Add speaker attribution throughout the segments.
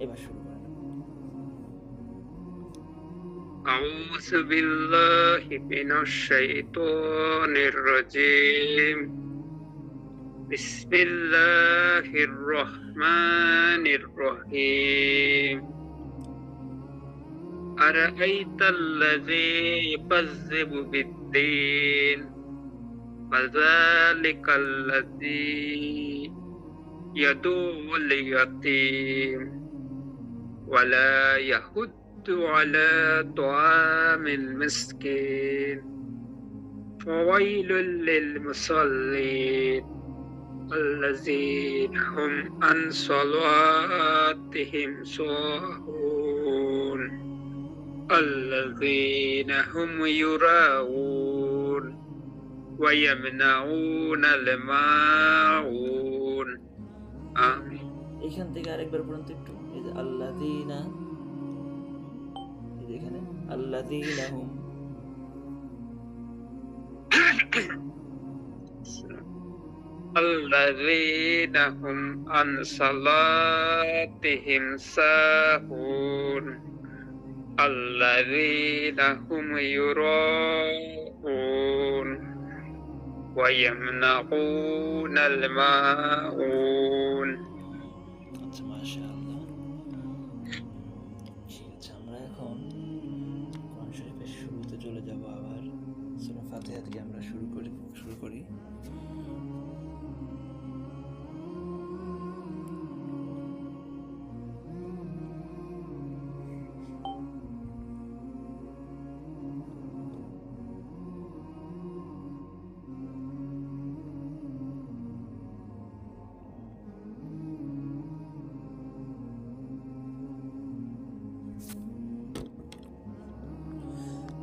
Speaker 1: এবার শুরু করেন।
Speaker 2: أعوذ بالله من الشيطان الرجيم بسم الله الرحمن الرحيم أرأيت الذي يكذب بالدين فذلك الذي يدعو اليتيم ولا يحض على طعام المسكين فويل للمصلين الذين هم عن صلاتهم ساهون الذين هم يراءون ويمنعون الماعون آمين
Speaker 1: এখান থেকে আরেকবার পড়ুন তো একটু। এই যে আল্লাযীনা, এই যে এখানে আল্লাযীনা হুম,
Speaker 2: الذين هم عن صلاتهم ساهون الذين هم يراءون ويمنعون الماعون
Speaker 1: আচ্ছা মাশাআল্লাহ। ঠিক আছে, আমরা এখন কোরআন শরীফের শুরুতে চলে যাব। আবার সূরা ফাতিহা থেকে আমরা শুরু করি।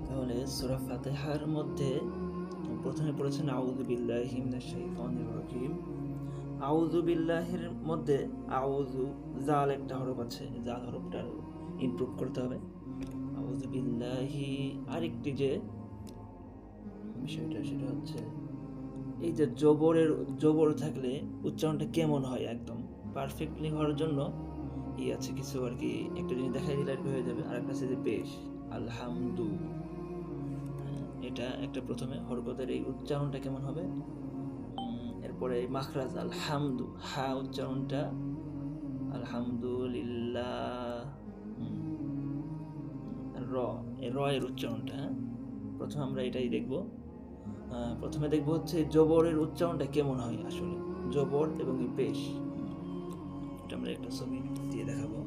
Speaker 1: তাহলে সূরা ফাতিহার মধ্যে প্রথমে পড়েছেন আউযু বিল্লাহি মিনাশ শাইতানির রাজিম। আউযু বিল্লাহির মধ্যে আউযু জাল একটা হরফ আছে, জাল হরফটা ইমপ্রুভ করতে হবে। আউযু বিল্লাহি, আরেকটি যে বিষয়টা সেটা হচ্ছে এই যে জবর থাকলে উচ্চারণটা কেমন হয় একদম পারফেক্টলি হওয়ার জন্য আছে কিছু আর কি। একটা জিনিস দেখাই দিলে আর কি হয়ে যাবে। আর একটা আছে যে পেশ, আলহামদু, এটা একটা প্রথমে হরকতের এই উচ্চারণটা কেমন হবে। এরপরে মাখরাজ আলহামদু, হা উচ্চারণটা আলহামদুলিল্লাহ, র এর উচ্চারণটা, হ্যাঁ প্রথমে আমরা এটাই দেখব। প্রথমে দেখব হচ্ছে জবরের উচ্চারণটা কেমন হয় আসলে, জবর এবং পেশ। এটা আমরা একটা ছবি দিয়ে দেখাবো,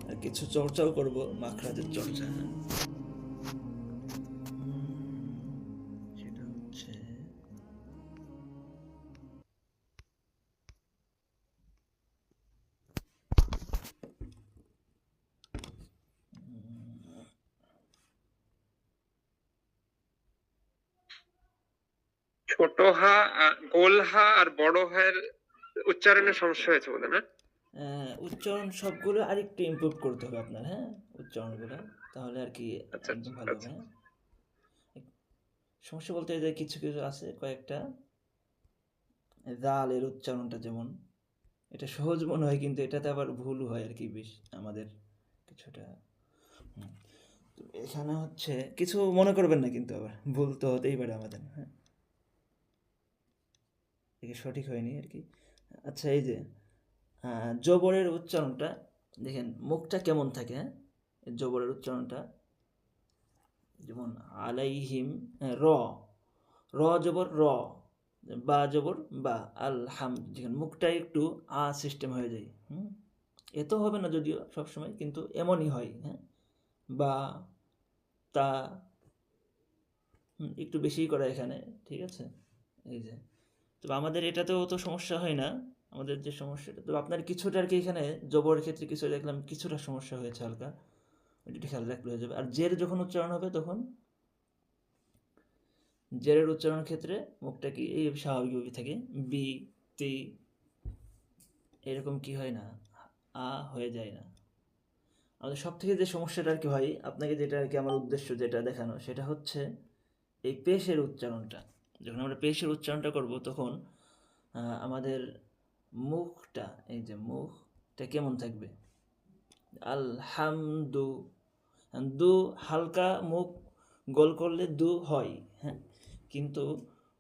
Speaker 1: আর কিছু চর্চাও করব, মাখরাজের চর্চা। সেটা হচ্ছে
Speaker 2: ছোট হা গোল হা আর বড় হায়ের উচ্চারণের সমস্যা হয়েছে বলে না?
Speaker 1: উচ্চারণ সবগুলো আরেকটু ইমপ্রুভ করতে হবে আপনার, হ্যাঁ উচ্চারণগুলো, তাহলে আর কি
Speaker 2: আচ্ছা
Speaker 1: একদম ভালো হবে। হ্যাঁ সমস্যা বলতে যে কিছু কিছু আছে কয়েকটা, জালের উচ্চারণটা যেমন এটা সহজ মনে হয়, কিন্তু এটাতে আবার ভুল হয় আর কি বেশ আমাদের কিছুটা। তো এখানে হচ্ছে কিছু মনে করবেন না, কিন্তু আবার ভুল তো হতেই পারে আমাদের। হ্যাঁ এটা সঠিক হয়নি আর কি। আচ্ছা এই যে জবরের উচ্চারণটা দেখেন মুখটা কেমন থাকে। হ্যাঁ জবরের উচ্চারণটা যেমন আলাইহিম, র র জবর র, বা জবর বা, আলহাম, যেখানে মুখটা একটু সিস্টেম হয়ে যায়। এত হবে না যদিও সবসময়, কিন্তু এমনই হয়। হ্যাঁ বা তা একটু বেশিই করা এখানে, ঠিক আছে। এই যে তবে আমাদের এটাতেও তো সমস্যা হয় না, আমাদের যে সমস্যাটা, তো আপনার কিছুটা আর কি এখানে জবরের ক্ষেত্রে কিছু দেখলাম কিছুটা সমস্যা হয়েছে হালকা, ওইটা খেয়াল রাখলে হয়ে যাবে। আর জের যখন উচ্চারণ হবে তখন জেরের উচ্চারণের ক্ষেত্রে মুখটা কি এই স্বাভাবিকভাবে থাকে, বি তি এরকম কি হয় না, আ হয়ে যায় না। আমাদের সব থেকে যে সমস্যাটা আর কি হয়, আপনাকে যেটা আর কি আমার উদ্দেশ্য যেটা দেখানো, সেটা হচ্ছে এই পেশের উচ্চারণটা। যখন আমরা পেশের উচ্চারণটা করব তখন আমাদের মুখটা, এই যে মুখটা কেমন থাকবে, আলহামদু, দু হালকা মুখ গোল করলে দু হয়, হ্যাঁ, কিন্তু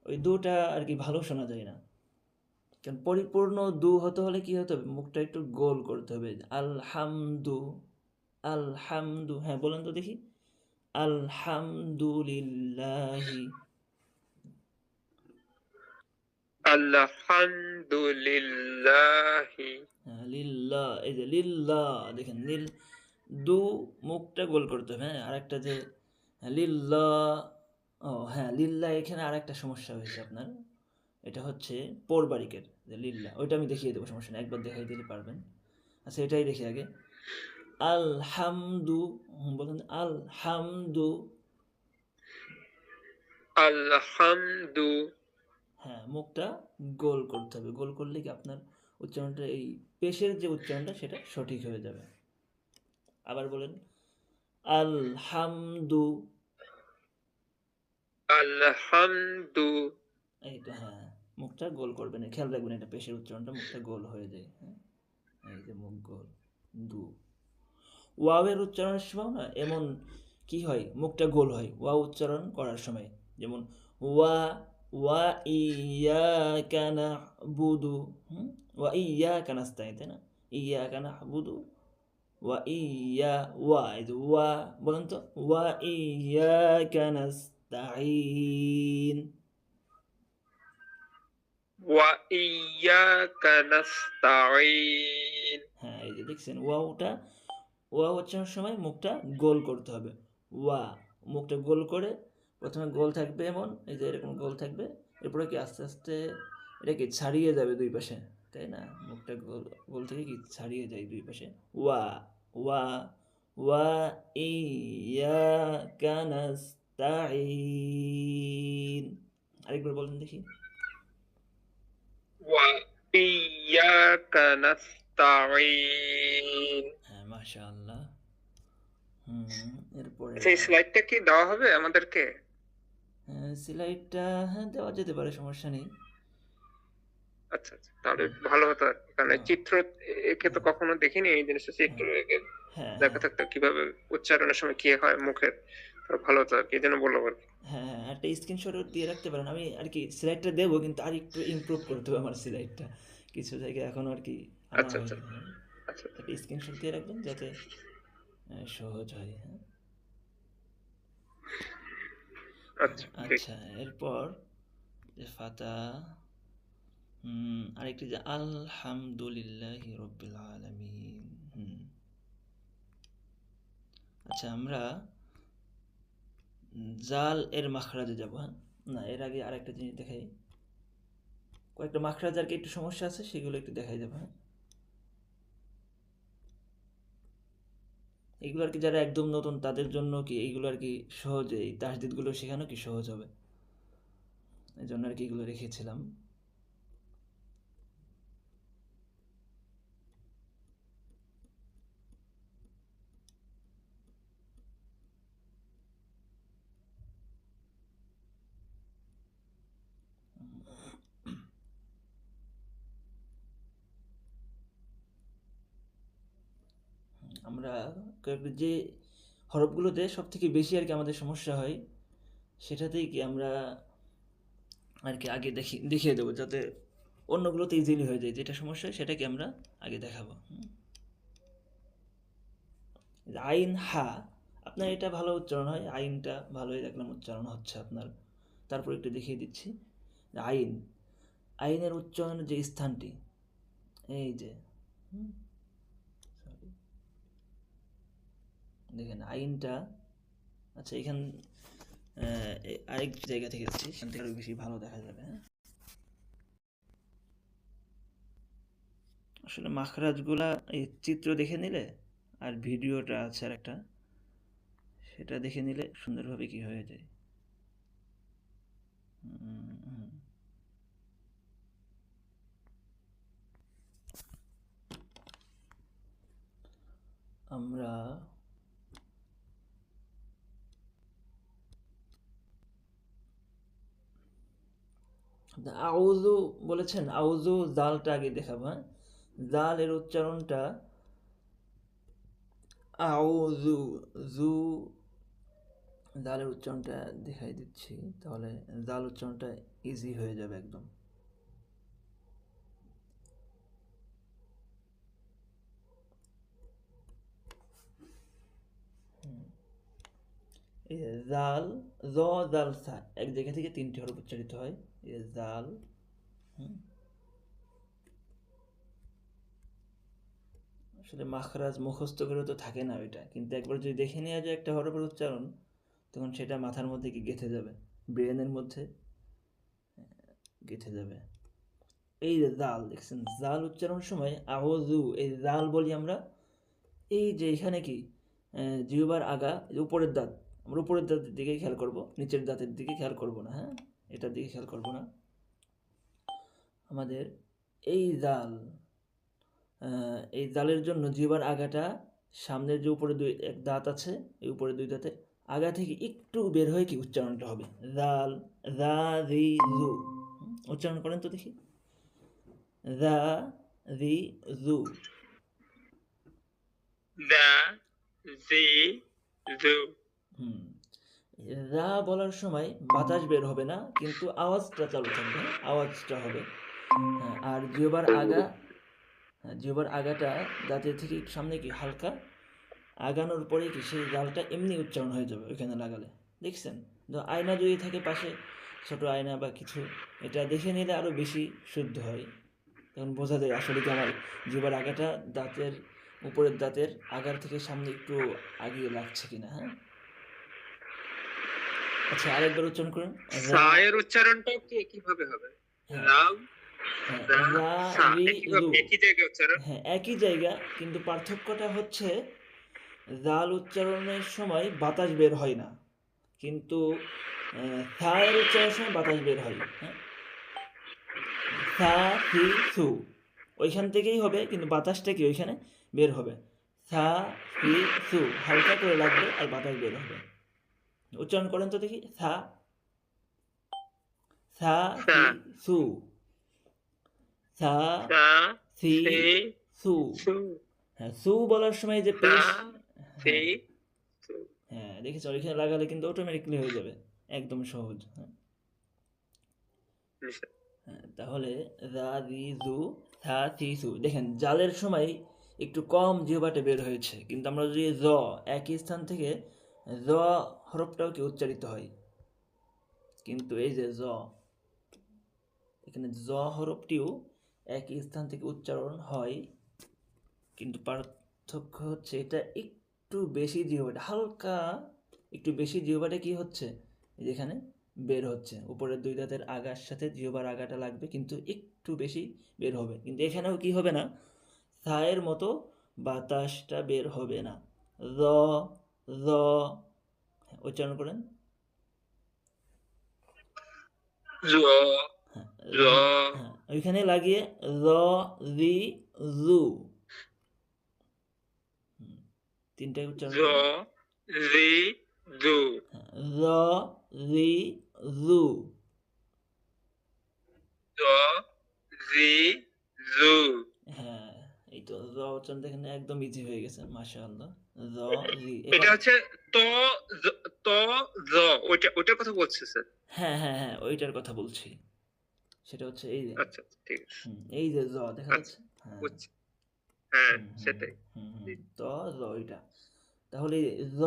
Speaker 1: ওই দুটা আর কি ভালো শোনা যায় না। কারণ পরিপূর্ণ দু হতে হলে কি হতে হবে, মুখটা একটু গোল করতে হবে। আলহামদু, আলহামদু, হ্যাঁ বলেন তো দেখি। আলহামদুলিল্লাহি,
Speaker 2: আলহামদুলিল্লাহি।
Speaker 1: হ্যাঁ, লিল্লাহ, এই যে লিল্লাহ, দেখেন লিল, দু মুখটা গোল করতে হবে, হ্যাঁ। আরেকটা যে লিল্লাহ, ও হ্যাঁ লিল্লাহ, এখানে আরেকটা সমস্যা হয়েছে আপনার, এটা হচ্ছে পৌরবারিকের যে লিল্লাহ, ওইটা আমি দেখিয়ে দেবো, সমস্যা নেই, একবার দেখাই দিলে পারবেন। আচ্ছা এটাই দেখি আগে। আলহামদু, বলেন আলহামদু,
Speaker 2: আলহামদু।
Speaker 1: হ্যাঁ মুখটা গোল করতে হবে, গোল করলে কি আপনার উচ্চারণটা, এই পেশের যে উচ্চারণটা সেটা সঠিক হয়ে যাবে। আবার বলেন আলহামদু,
Speaker 2: আলহামদু।
Speaker 1: এই তো, হ্যাঁ মুখটা গোল করবেন, খেয়াল রাখবেন এটা পেশের উচ্চারণটা মুখটা গোল হয়ে যায়, হ্যাঁ। এই যে মুখ গোল, দু। ওয়াওয়ের উচ্চারণের সময় না এমন কি হয়, মুখটা গোল হয় ওয়া উচ্চারণ করার সময়, যেমন ওয়া, ওয়া ইয়াকা না'বুদু, ওয়া ইয়াকা নাস্তাইন, তাই না, ইয়াকা না'বুদু, ওয়া ইয়া, ওয়া, এই যে ওয়া, বলেন তো ওয়া ইয়াকা নাস্তাইন,
Speaker 2: ওয়া ইয়াকা নাস্তাঈন।
Speaker 1: হ্যাঁ এই যে দেখছেন ওয়াওটা, ওয়া উচ্চারণের সময় মুখটা গোল করতে হবে। ওয়া, মুখটা গোল করে, প্রথমে গোল থাকবে এমন, এই যে এরকম গোল থাকবে, এরপরে কি আস্তে আস্তে এটা কি ছাড়িয়ে যাবে দুই পাশে, তাই না, মুখটা গোল, গোল থেকে কি ছাড়িয়ে যায় দুই পাশে। ওয়া, ওয়া, ওয়া ইয়াকা নাস্তাঈন, আরেকবার বলেন দেখি।
Speaker 2: ওয়া ইয়াকা নাস্তাঈন।
Speaker 1: হ্যাঁ মাশাআল্লাহ। এরপরে
Speaker 2: আচ্ছা, এই স্লাইডটা কি দেওয়া হবে আমাদেরকে?
Speaker 1: সিলাইটটা, হ্যাঁ দেওয়া যেতে পারে, সমস্যা নেই।
Speaker 2: আচ্ছা আচ্ছা, তাহলে ভালো হতো আর কি। কারণ এই
Speaker 1: হ্যাঁ,
Speaker 2: চিত্র এঁকে তো কখনো দেখিনি, এই জিনিসটা চিত্র এঁকে
Speaker 1: হ্যাঁ,
Speaker 2: দেখা
Speaker 1: হ্যাঁ,
Speaker 2: থাকতো কিভাবে উচ্চারণের সময় কি হয় মুখের, তো ভালো হতো আর কি, এই জন্য বললাম আর কি।
Speaker 1: হ্যাঁ, হ্যাঁ, একটা স্ক্রিনশটও দিয়ে রাখতে পারেন, আমি আর কি সিলাইটটা দেবো, কিন্তু আর একটু ইমপ্রুভ করতে হবে আমার সিলাইটটা, কিছু জায়গায় এখনও আর কি আনা
Speaker 2: আচ্ছা আচ্ছা
Speaker 1: হয়নি, হ্যাঁ।
Speaker 2: আচ্ছা
Speaker 1: একটা স্ক্রিনশট দিয়ে রাখবেন যাতে সহজ হয়, হ্যাঁ।
Speaker 2: আচ্ছা, ঠিক।
Speaker 1: আচ্ছা এরপর যে ফাতা, আরেকটি যে আলহামদুলিল্লাহি রব্বিল আলামিন, আচ্ছা আমরা জাল এর মাখরাজে যাব, হ্যাঁ। না এর আগে আরেকটা জিনিস দেখাই, কয়েকটা মাখরাজ আর কি একটু সমস্যা আছে, সেগুলো একটু দেখাই যাবে, হ্যাঁ। এগুলো আর কি যারা একদম নতুন তাদের জন্য কি এইগুলো আর কি সহজে, এই তাসদিদগুলো শেখানো কি সহজ হবে, এই জন্য আর কি এগুলো রেখেছিলাম। আমরা যে হরফগুলোতে সব থেকে বেশি আর কি আমাদের সমস্যা হয়, সেটাতেই কি আমরা আর কি আগে দেখিয়ে দেবো, যাতে অন্যগুলোতে ইজিলি হয়ে যায়, যেটা সমস্যা হয় সেটাকে আমরা আগে দেখাবো। আইন হা, আপনার এটা ভালো উচ্চারণ হয়, আইনটা ভালোই দেখলাম উচ্চারণ হচ্ছে আপনার। তারপর একটু দেখিয়ে দিচ্ছি আইন, আইনের উচ্চারণের যে স্থানটি, এই যে sorry, দেখেন আইনটা, আচ্ছা এখান আরেক জায়গা থেকে যাচ্ছি, সেখান থেকে আরো বেশি ভালো দেখা যাবে, হ্যাঁ। আসলে মাখরাজগুলা এই চিত্র দেখে নিলে, আর ভিডিওটা আছে আর একটা, সেটা দেখে নিলে সুন্দরভাবে কি হয়ে যায়। আমরা আউযু বলেছেন, আউযু জালটা আগে দেখাবো, হ্যাঁ। জাল এর উচ্চারণটা আউযু, জু জালের উচ্চারণটা দেখাই দিচ্ছি, তাহলে জাল উচ্চারণটা ইজি হয়ে যাবে একদম। এই যে জাল, জ, জাল, সা, এক জায়গা থেকে তিনটি হরফ উচ্চারিত হয়। এই যে জাল, আসলে মাখরাজ মুখস্থ করে তো থাকে না ওইটা, কিন্তু একবার যদি দেখে নেওয়া যায় একটা হরফের উচ্চারণ, তখন সেটা মাথার মধ্যে কি গেঁথে যাবে, ব্রেনের মধ্যে গেঁথে যাবে। এই যে জাল, দেখছেন জাল উচ্চারণের সময় আওযু, এই জাল বলি আমরা। এই যে এখানে কি জিহ্বার আগা, উপরের দাঁত, আমরা উপরের দাঁতের দিকে খেয়াল করব, নিচের দাঁতের দিকে খেয়াল করব না, হ্যাঁ, এটার দিকে খেয়াল করব না। আমাদের এই জাল, এই জালের জন্য জিহ্বার আগাটা সামনের যে উপরে এক দাঁত আছে, এই উপরে দুই দাঁতে আগা থেকে একটু বের হয়ে কি উচ্চারণটা হবে, জাল, জা, জি, জু। উচ্চারণ করেন তো দেখি, জা, জি, জু।
Speaker 2: দা, জি, জু।
Speaker 1: রা বলার সময় বাতাস বের হবে না, কিন্তু আওয়াজটা চালু থাকবে, আওয়াজটা হবে। হ্যাঁ, আর জিহ্বার আগা, জিহ্বার আগাটা দাঁতের থেকে সামনে কি হালকা আগানোর পরে কি সেই জালটা এমনি উচ্চারণ হয়ে যাবে ওইখানে লাগালে। দেখছেন, তো আয়না যদি থাকে পাশে, ছোট আয়না বা কিছু, এটা দেখে নিলে আরও বেশি শুদ্ধ হয়, তখন বোঝা যায় আসলে কি আমার জিহ্বার আগাটা দাঁতের উপরের দাঁতের আগার থেকে সামনে একটু আগিয়ে লাগছে কিনা। হ্যাঁ, আচ্ছা আরেকবার উচ্চারণ করুন, রা,
Speaker 2: সায়ের উচ্চারণটাও কিভাবে হবে?
Speaker 1: হ্যাঁ,
Speaker 2: রাম,
Speaker 1: হ্যাঁ,
Speaker 2: দা,
Speaker 1: রা,
Speaker 2: সা,
Speaker 1: রি, রু,
Speaker 2: একই জায়গায় উচ্চারণ।
Speaker 1: হ্যাঁ একই জায়গা, কিন্তু পার্থক্যটা হচ্ছে জাল উচ্চারণের সময় বাতাস বের হয় না, কিন্তু থা এর উচ্চারণের সময় বাতাস বের হয়। হ্যাঁ, থা, থি, থু, ওইখান থেকেই হবে, কিন্তু বাতাসটা কি ওইখানে বের হবে। থা, থি, থু, হালকা করে লাগবে আর বাতাস বের হবে। উচ্চারণ করেন তো দেখি, থা, থা,
Speaker 2: সা,
Speaker 1: থি, থু, থা,
Speaker 2: সা,
Speaker 1: থি,
Speaker 2: সি,
Speaker 1: থু।
Speaker 2: সু,
Speaker 1: হ্যাঁ, সু বলার সময় যে
Speaker 2: সা,
Speaker 1: পেশ,
Speaker 2: সি,
Speaker 1: হ্যাঁ,
Speaker 2: সু।
Speaker 1: হ্যাঁ দেখেছো, ওইখানে লাগালে কিন্তু অটোমেটিকলি হয়ে যাবে, একদম সহজ। হ্যাঁ, হ্যাঁ, তাহলে রা, রি, জু, থা, থি, সু, দেখেন জালের সময় একটু কম জিহ্বাটা বের হয়েছে, কিন্তু আমরা যদি জ, একই স্থান থেকে জ হরফটাও কি উচ্চারিত হয়, কিন্তু এই যে জ, এখানে জ হরফটিও একই স্থান থেকে উচ্চারণ হয়, কিন্তু পার্থক্য হচ্ছে এটা একটু বেশি জিহ্বাটা হালকা, একটু বেশি জিহ্বাটা কি হচ্ছে, এই যেখানে বের হচ্ছে, উপরের দুই দাঁতের আগার সাথে জিহ্বার আগাটা লাগবে, কিন্তু একটু বেশি বের হবে, কিন্তু এখানেও কি হবে না, থায়ের মতো বাতাসটা বের হবে না। র, র, উচ্চারণ করেন।
Speaker 2: জ,
Speaker 1: হ্যাঁ,
Speaker 2: জ,
Speaker 1: হ্যাঁ ওইখানে লাগিয়ে র, রি, জু, তিনটাই উচ্চারণ
Speaker 2: জ,
Speaker 1: করেন।
Speaker 2: রি, জু,
Speaker 1: র, রি, জু।
Speaker 2: জ, রি, জু।
Speaker 1: হ্যাঁ, এই তো র উচ্চারণ দেখেন একদম ইজি হয়ে গেছে, মাশাআল্লাহ। র, রি,
Speaker 2: এটা
Speaker 1: এবার
Speaker 2: হচ্ছে ত, ত, জ, ওইটার কথা বলছে স্যার।
Speaker 1: হ্যাঁ হ্যাঁ হ্যাঁ ওইটার কথা বলছি, সেটা হচ্ছে এই যে,
Speaker 2: আচ্ছা আচ্ছা, ঠিক আছে।
Speaker 1: এই যে জ দেখা
Speaker 2: আচ্ছা,
Speaker 1: যাচ্ছে, হ্যাঁ,
Speaker 2: বুঝছি। হ্যাঁ,
Speaker 1: হুম হুম
Speaker 2: সেটাই।
Speaker 1: হুম হুম, ত, জ, ওইটা, তাহলে জ,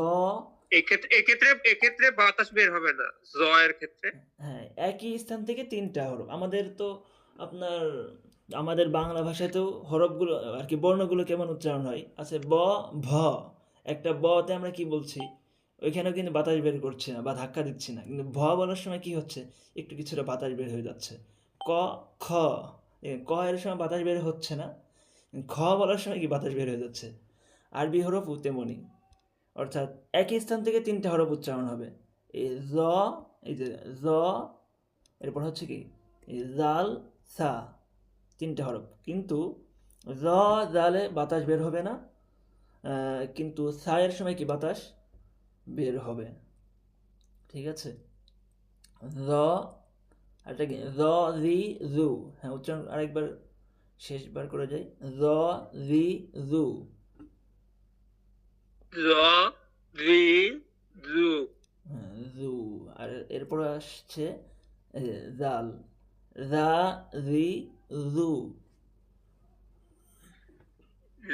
Speaker 2: এক্ষেত্রে বাতাস বের হবে না জ এর ক্ষেত্রে।
Speaker 1: হ্যাঁ একই স্থান থেকে তিনটা হরফ, আমাদের তো আপনার আমাদের বাংলা ভাষাতেও হরফগুলো আর কি বর্ণগুলো কেমন উচ্চারণ হয় আছে, ব, ভ, একটা বতে আমরা কি বলছি, ওইখানেও কিন্তু বাতাস বের করছি না বা ধাক্কা দিচ্ছি না, কিন্তু ভ বলার সময় কি হচ্ছে, একটু কিছুটা বাতাস বের হয়ে যাচ্ছে। ক, খ, ক এর সময় বাতাস বের হচ্ছে না, খ বলার সময় কি বাতাস বের হয়ে যাচ্ছে। আরবি হরফও তেমনই, অর্থাৎ একই স্থান থেকে তিনটা হরফ উচ্চারণ হবে। এই জ, এই যে জ, এরপর হচ্ছে কি এই জাল, সা, তিনটা হরফ, কিন্তু জ, জালে বাতাস বের হবে না, কিন্তু সা এর সময় কি বাতাস বের হবে। ঠিক আছে, জ, আরেকটা কি জ, রি, জু, হ্যাঁ উচ্চারণ আরেকবার শেষবার করে যাই, জ, রি, জু।
Speaker 2: জ রি জু
Speaker 1: হ্যাঁ, জু। আর এরপর আসছে জাল, রা রি জু।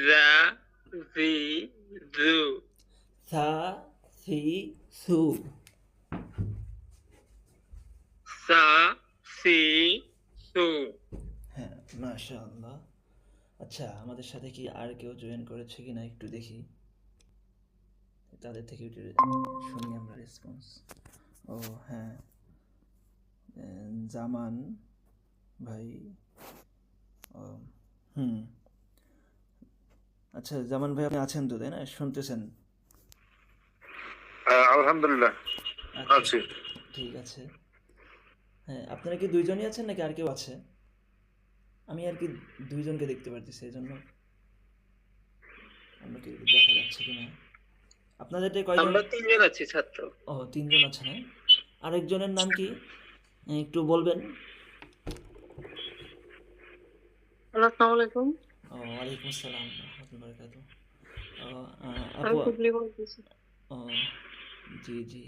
Speaker 2: রা রি জু
Speaker 1: সা সি সু।
Speaker 2: সা সি সু
Speaker 1: হ্যাঁ, মাশাআল্লাহ। আচ্ছা, আমাদের সাথে কি আর কেউ জয়েন করেছে কিনা একটু দেখি, তাদের থেকে একটু শুনি আমরা রেসপন্স। ও হ্যাঁ, জামান ভাই। ও হুম, আচ্ছা জামান ভাই আপনি আছেন তো, তাই না? শুনতেছেন?
Speaker 3: আলহামদুলিল্লাহ
Speaker 1: আচ্ছা,
Speaker 3: আছি।
Speaker 1: ঠিক আছে। হ্যাঁ, আপনারা কি দুইজনই আছেন নাকি আর কেউ আছে? আমি আর কি দুইজনকে দেখতে পারতেছি, এই জন্য অন্য কেউ দেখা যাচ্ছে কিনা। আপনাদেরটাই কয়জন?
Speaker 2: আমরা তিনজন আছি ছাত্র।
Speaker 1: ও, তিনজন আছেন, হ্যাঁ। আরেকজনের নাম কি একটু বলবেন?
Speaker 4: আসসালামু আলাইকুম।
Speaker 1: ও, ওয়ালাইকুম আসসালাম রহমতুল্লাহি বারাকাতুহু। ও,
Speaker 4: আমি
Speaker 1: আপু।
Speaker 4: হুগলি বলতেছি।
Speaker 1: ও, জি জি।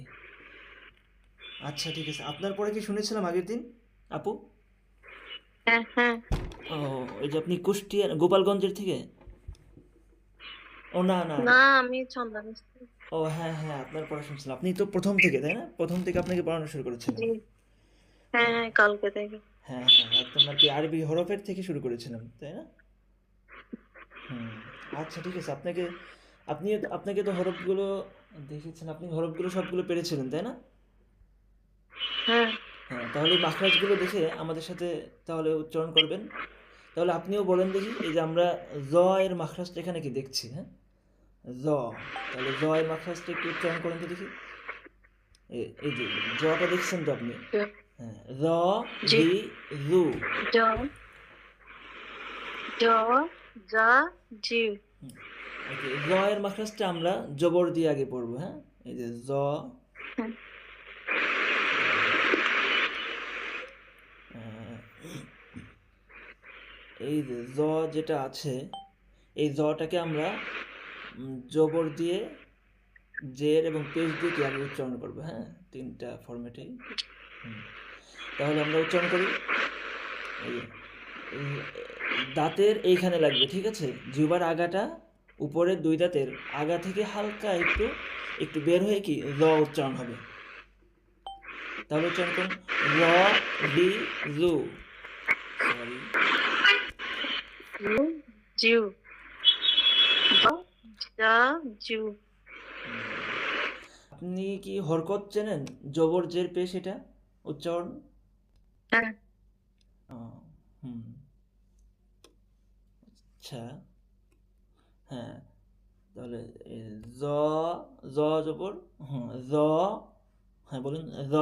Speaker 1: আচ্ছা ঠিক আছে, আপনার পরে কি শুনেছিলাম আগের দিন, আপু?
Speaker 4: হ্যাঁ হ্যাঁ।
Speaker 1: ও, ওই যে আপনি কুষ্টিয়ার গোপালগঞ্জের থেকে? ও না না
Speaker 4: না,
Speaker 1: না।
Speaker 4: আমি ছন্দা মিস্ত্রি।
Speaker 1: ও হ্যাঁ হ্যাঁ, আপনার পড়া শুনছিলাম। আপনি তো প্রথম থেকে, তাই না? প্রথম থেকে আপনাকে পড়ানো শুরু করেছিলাম।
Speaker 4: জি। হ্যাঁ হ্যাঁ, কালকে থেকে।
Speaker 1: হ্যাঁ হ্যাঁ, একদম আর কি আরবি হরফের থেকে শুরু করেছিলাম, তাই না? হুম। আচ্ছা ঠিক আছে, আপনাকে তো হরফগুলো দেখেছেন, আপনি হরফগুলো সবগুলো পেরেছিলেন, তাই না?
Speaker 4: হ্যাঁ
Speaker 1: হ্যাঁ, তাহলে এই মাখরাজগুলো দেখে আমাদের সাথে তাহলে উচ্চারণ করবেন। তাহলে আপনিও বলেন দেখি, এই যে আমরা জ এর মাখরাজটা এখানে কি দেখছি, হ্যাঁ? জ। তাহলে জ এর মাখরাজটা একটু উচ্চারণ করেন তো দেখি। এই যে জটা দেখছেন তো আপনি? হ্যাঁ, র
Speaker 4: জি।
Speaker 1: রি রু।
Speaker 4: জ জ জা জি।
Speaker 1: ওকে, জ এর মাখরাজটা আমরা জবর দিয়ে আগে পড়বো, হ্যাঁ? এই যে জ।
Speaker 4: হ্যাঁ।
Speaker 1: আহ, এই যে জ যেটা আছে, এই জটাকে আমরা জবর দিয়ে, জের এবং পেশ দিয়ে কি আগে উচ্চারণ করবো, হ্যাঁ? তিনটা ফরম্যাটেই। তাহলে আমরা উচ্চারণ করি। এই যে, দাঁতের এইখানে লাগবে, ঠিক আছে? জিহ্বার আগাটা, উপরের দুই দাঁতের আগা থেকে হালকা একটু একটু বের হয়ে কি র উচ্চারণ হবে। তাহলে উচ্চারণ করুন, র রি রু। সরি।
Speaker 4: জু জিউ। জ জা জিউ।
Speaker 1: আপনি কি হরকত চেনেন? জবর জের পেশ, এটা উচ্চারণ।
Speaker 4: হ্যাঁ।
Speaker 1: হুম। আচ্ছা, হ্যাঁ, তাহলে জ, জ জবর, হুম, জ। হ্যাঁ বলুন, জ।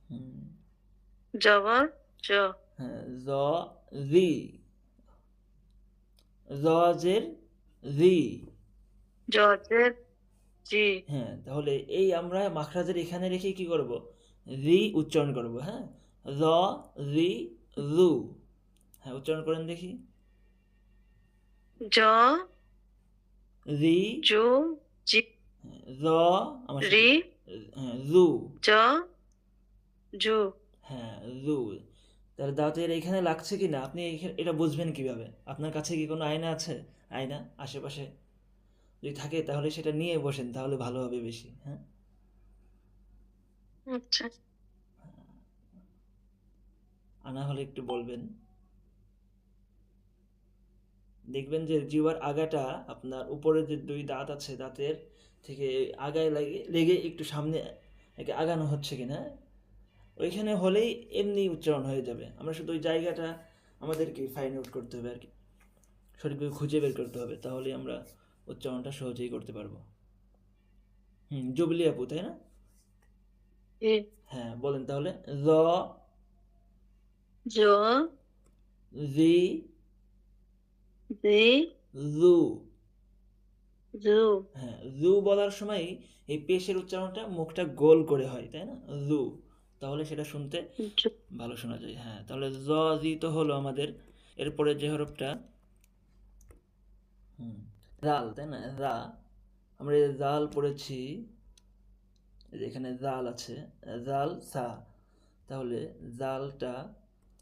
Speaker 1: হুম,
Speaker 4: জবর জ।
Speaker 1: হ্যাঁ, জ রি। জ জের রি।
Speaker 4: জজের জি।
Speaker 1: হ্যাঁ, তাহলে এই আমরা মাখরাজের এখানে রেখে কি করব? রি উচ্চারণ করব, হ্যাঁ? র রি রু। হ্যাঁ, উচ্চারণ করেন দেখি।
Speaker 4: জ
Speaker 1: রি।
Speaker 4: জু জি।
Speaker 1: র, আমার সাথে।
Speaker 4: রি
Speaker 1: হ্যাঁ, রু।
Speaker 4: জ জু।
Speaker 1: হ্যাঁ, রু। তাহলে দাঁতের এখানে লাগছে কি না আপনি এটা বুঝবেন কিভাবে? আপনার কাছে কি কোনো আয়না আছে? আয়না আশেপাশে যদি থাকে তাহলে সেটা নিয়ে বসেন, তাহলে ভালো হবে বেশি, হ্যাঁ?
Speaker 4: আচ্ছা।
Speaker 1: আনা হলে একটু বলবেন। দেখবেন যে জিহ্বার আগাটা আপনার উপরে যে দুই দাঁত আছে, দাঁতের থেকে আগায় লেগে একটু সামনে একে আগানো হচ্ছে কিনা, ওইখানে হলেই এমনি উচ্চারণ হয়ে যাবে। আমরা শুধু ওই জায়গাটা আমাদেরকে ফাইন্ড আউট করতে হবে আর কি, সঠিকভাবে খুঁজে বের করতে হবে, তাহলেই আমরা উচ্চারণটা সহজেই করতে পারবো। জুবলি আপু, তাই না?
Speaker 4: জি।
Speaker 1: হ্যাঁ, বলেন তাহলে। জ
Speaker 4: জ
Speaker 1: রি
Speaker 4: জি
Speaker 1: রু।
Speaker 4: জু।
Speaker 1: হ্যাঁ, রু বলার সময় এই পেশের উচ্চারণটা মুখটা গোল করে হয়, তাই না? রু। তাহলে সেটা শুনতে
Speaker 4: জু।
Speaker 1: ভালো শোনা যায়। হ্যাঁ, তাহলে জ জি তো হলো আমাদের। এরপরে যে হরফটা, জাল, তাই না? জা, আমরা এই জাল পড়েছি, এই যে এখানে জাল আছে, জাল সা, তাহলে জালটা,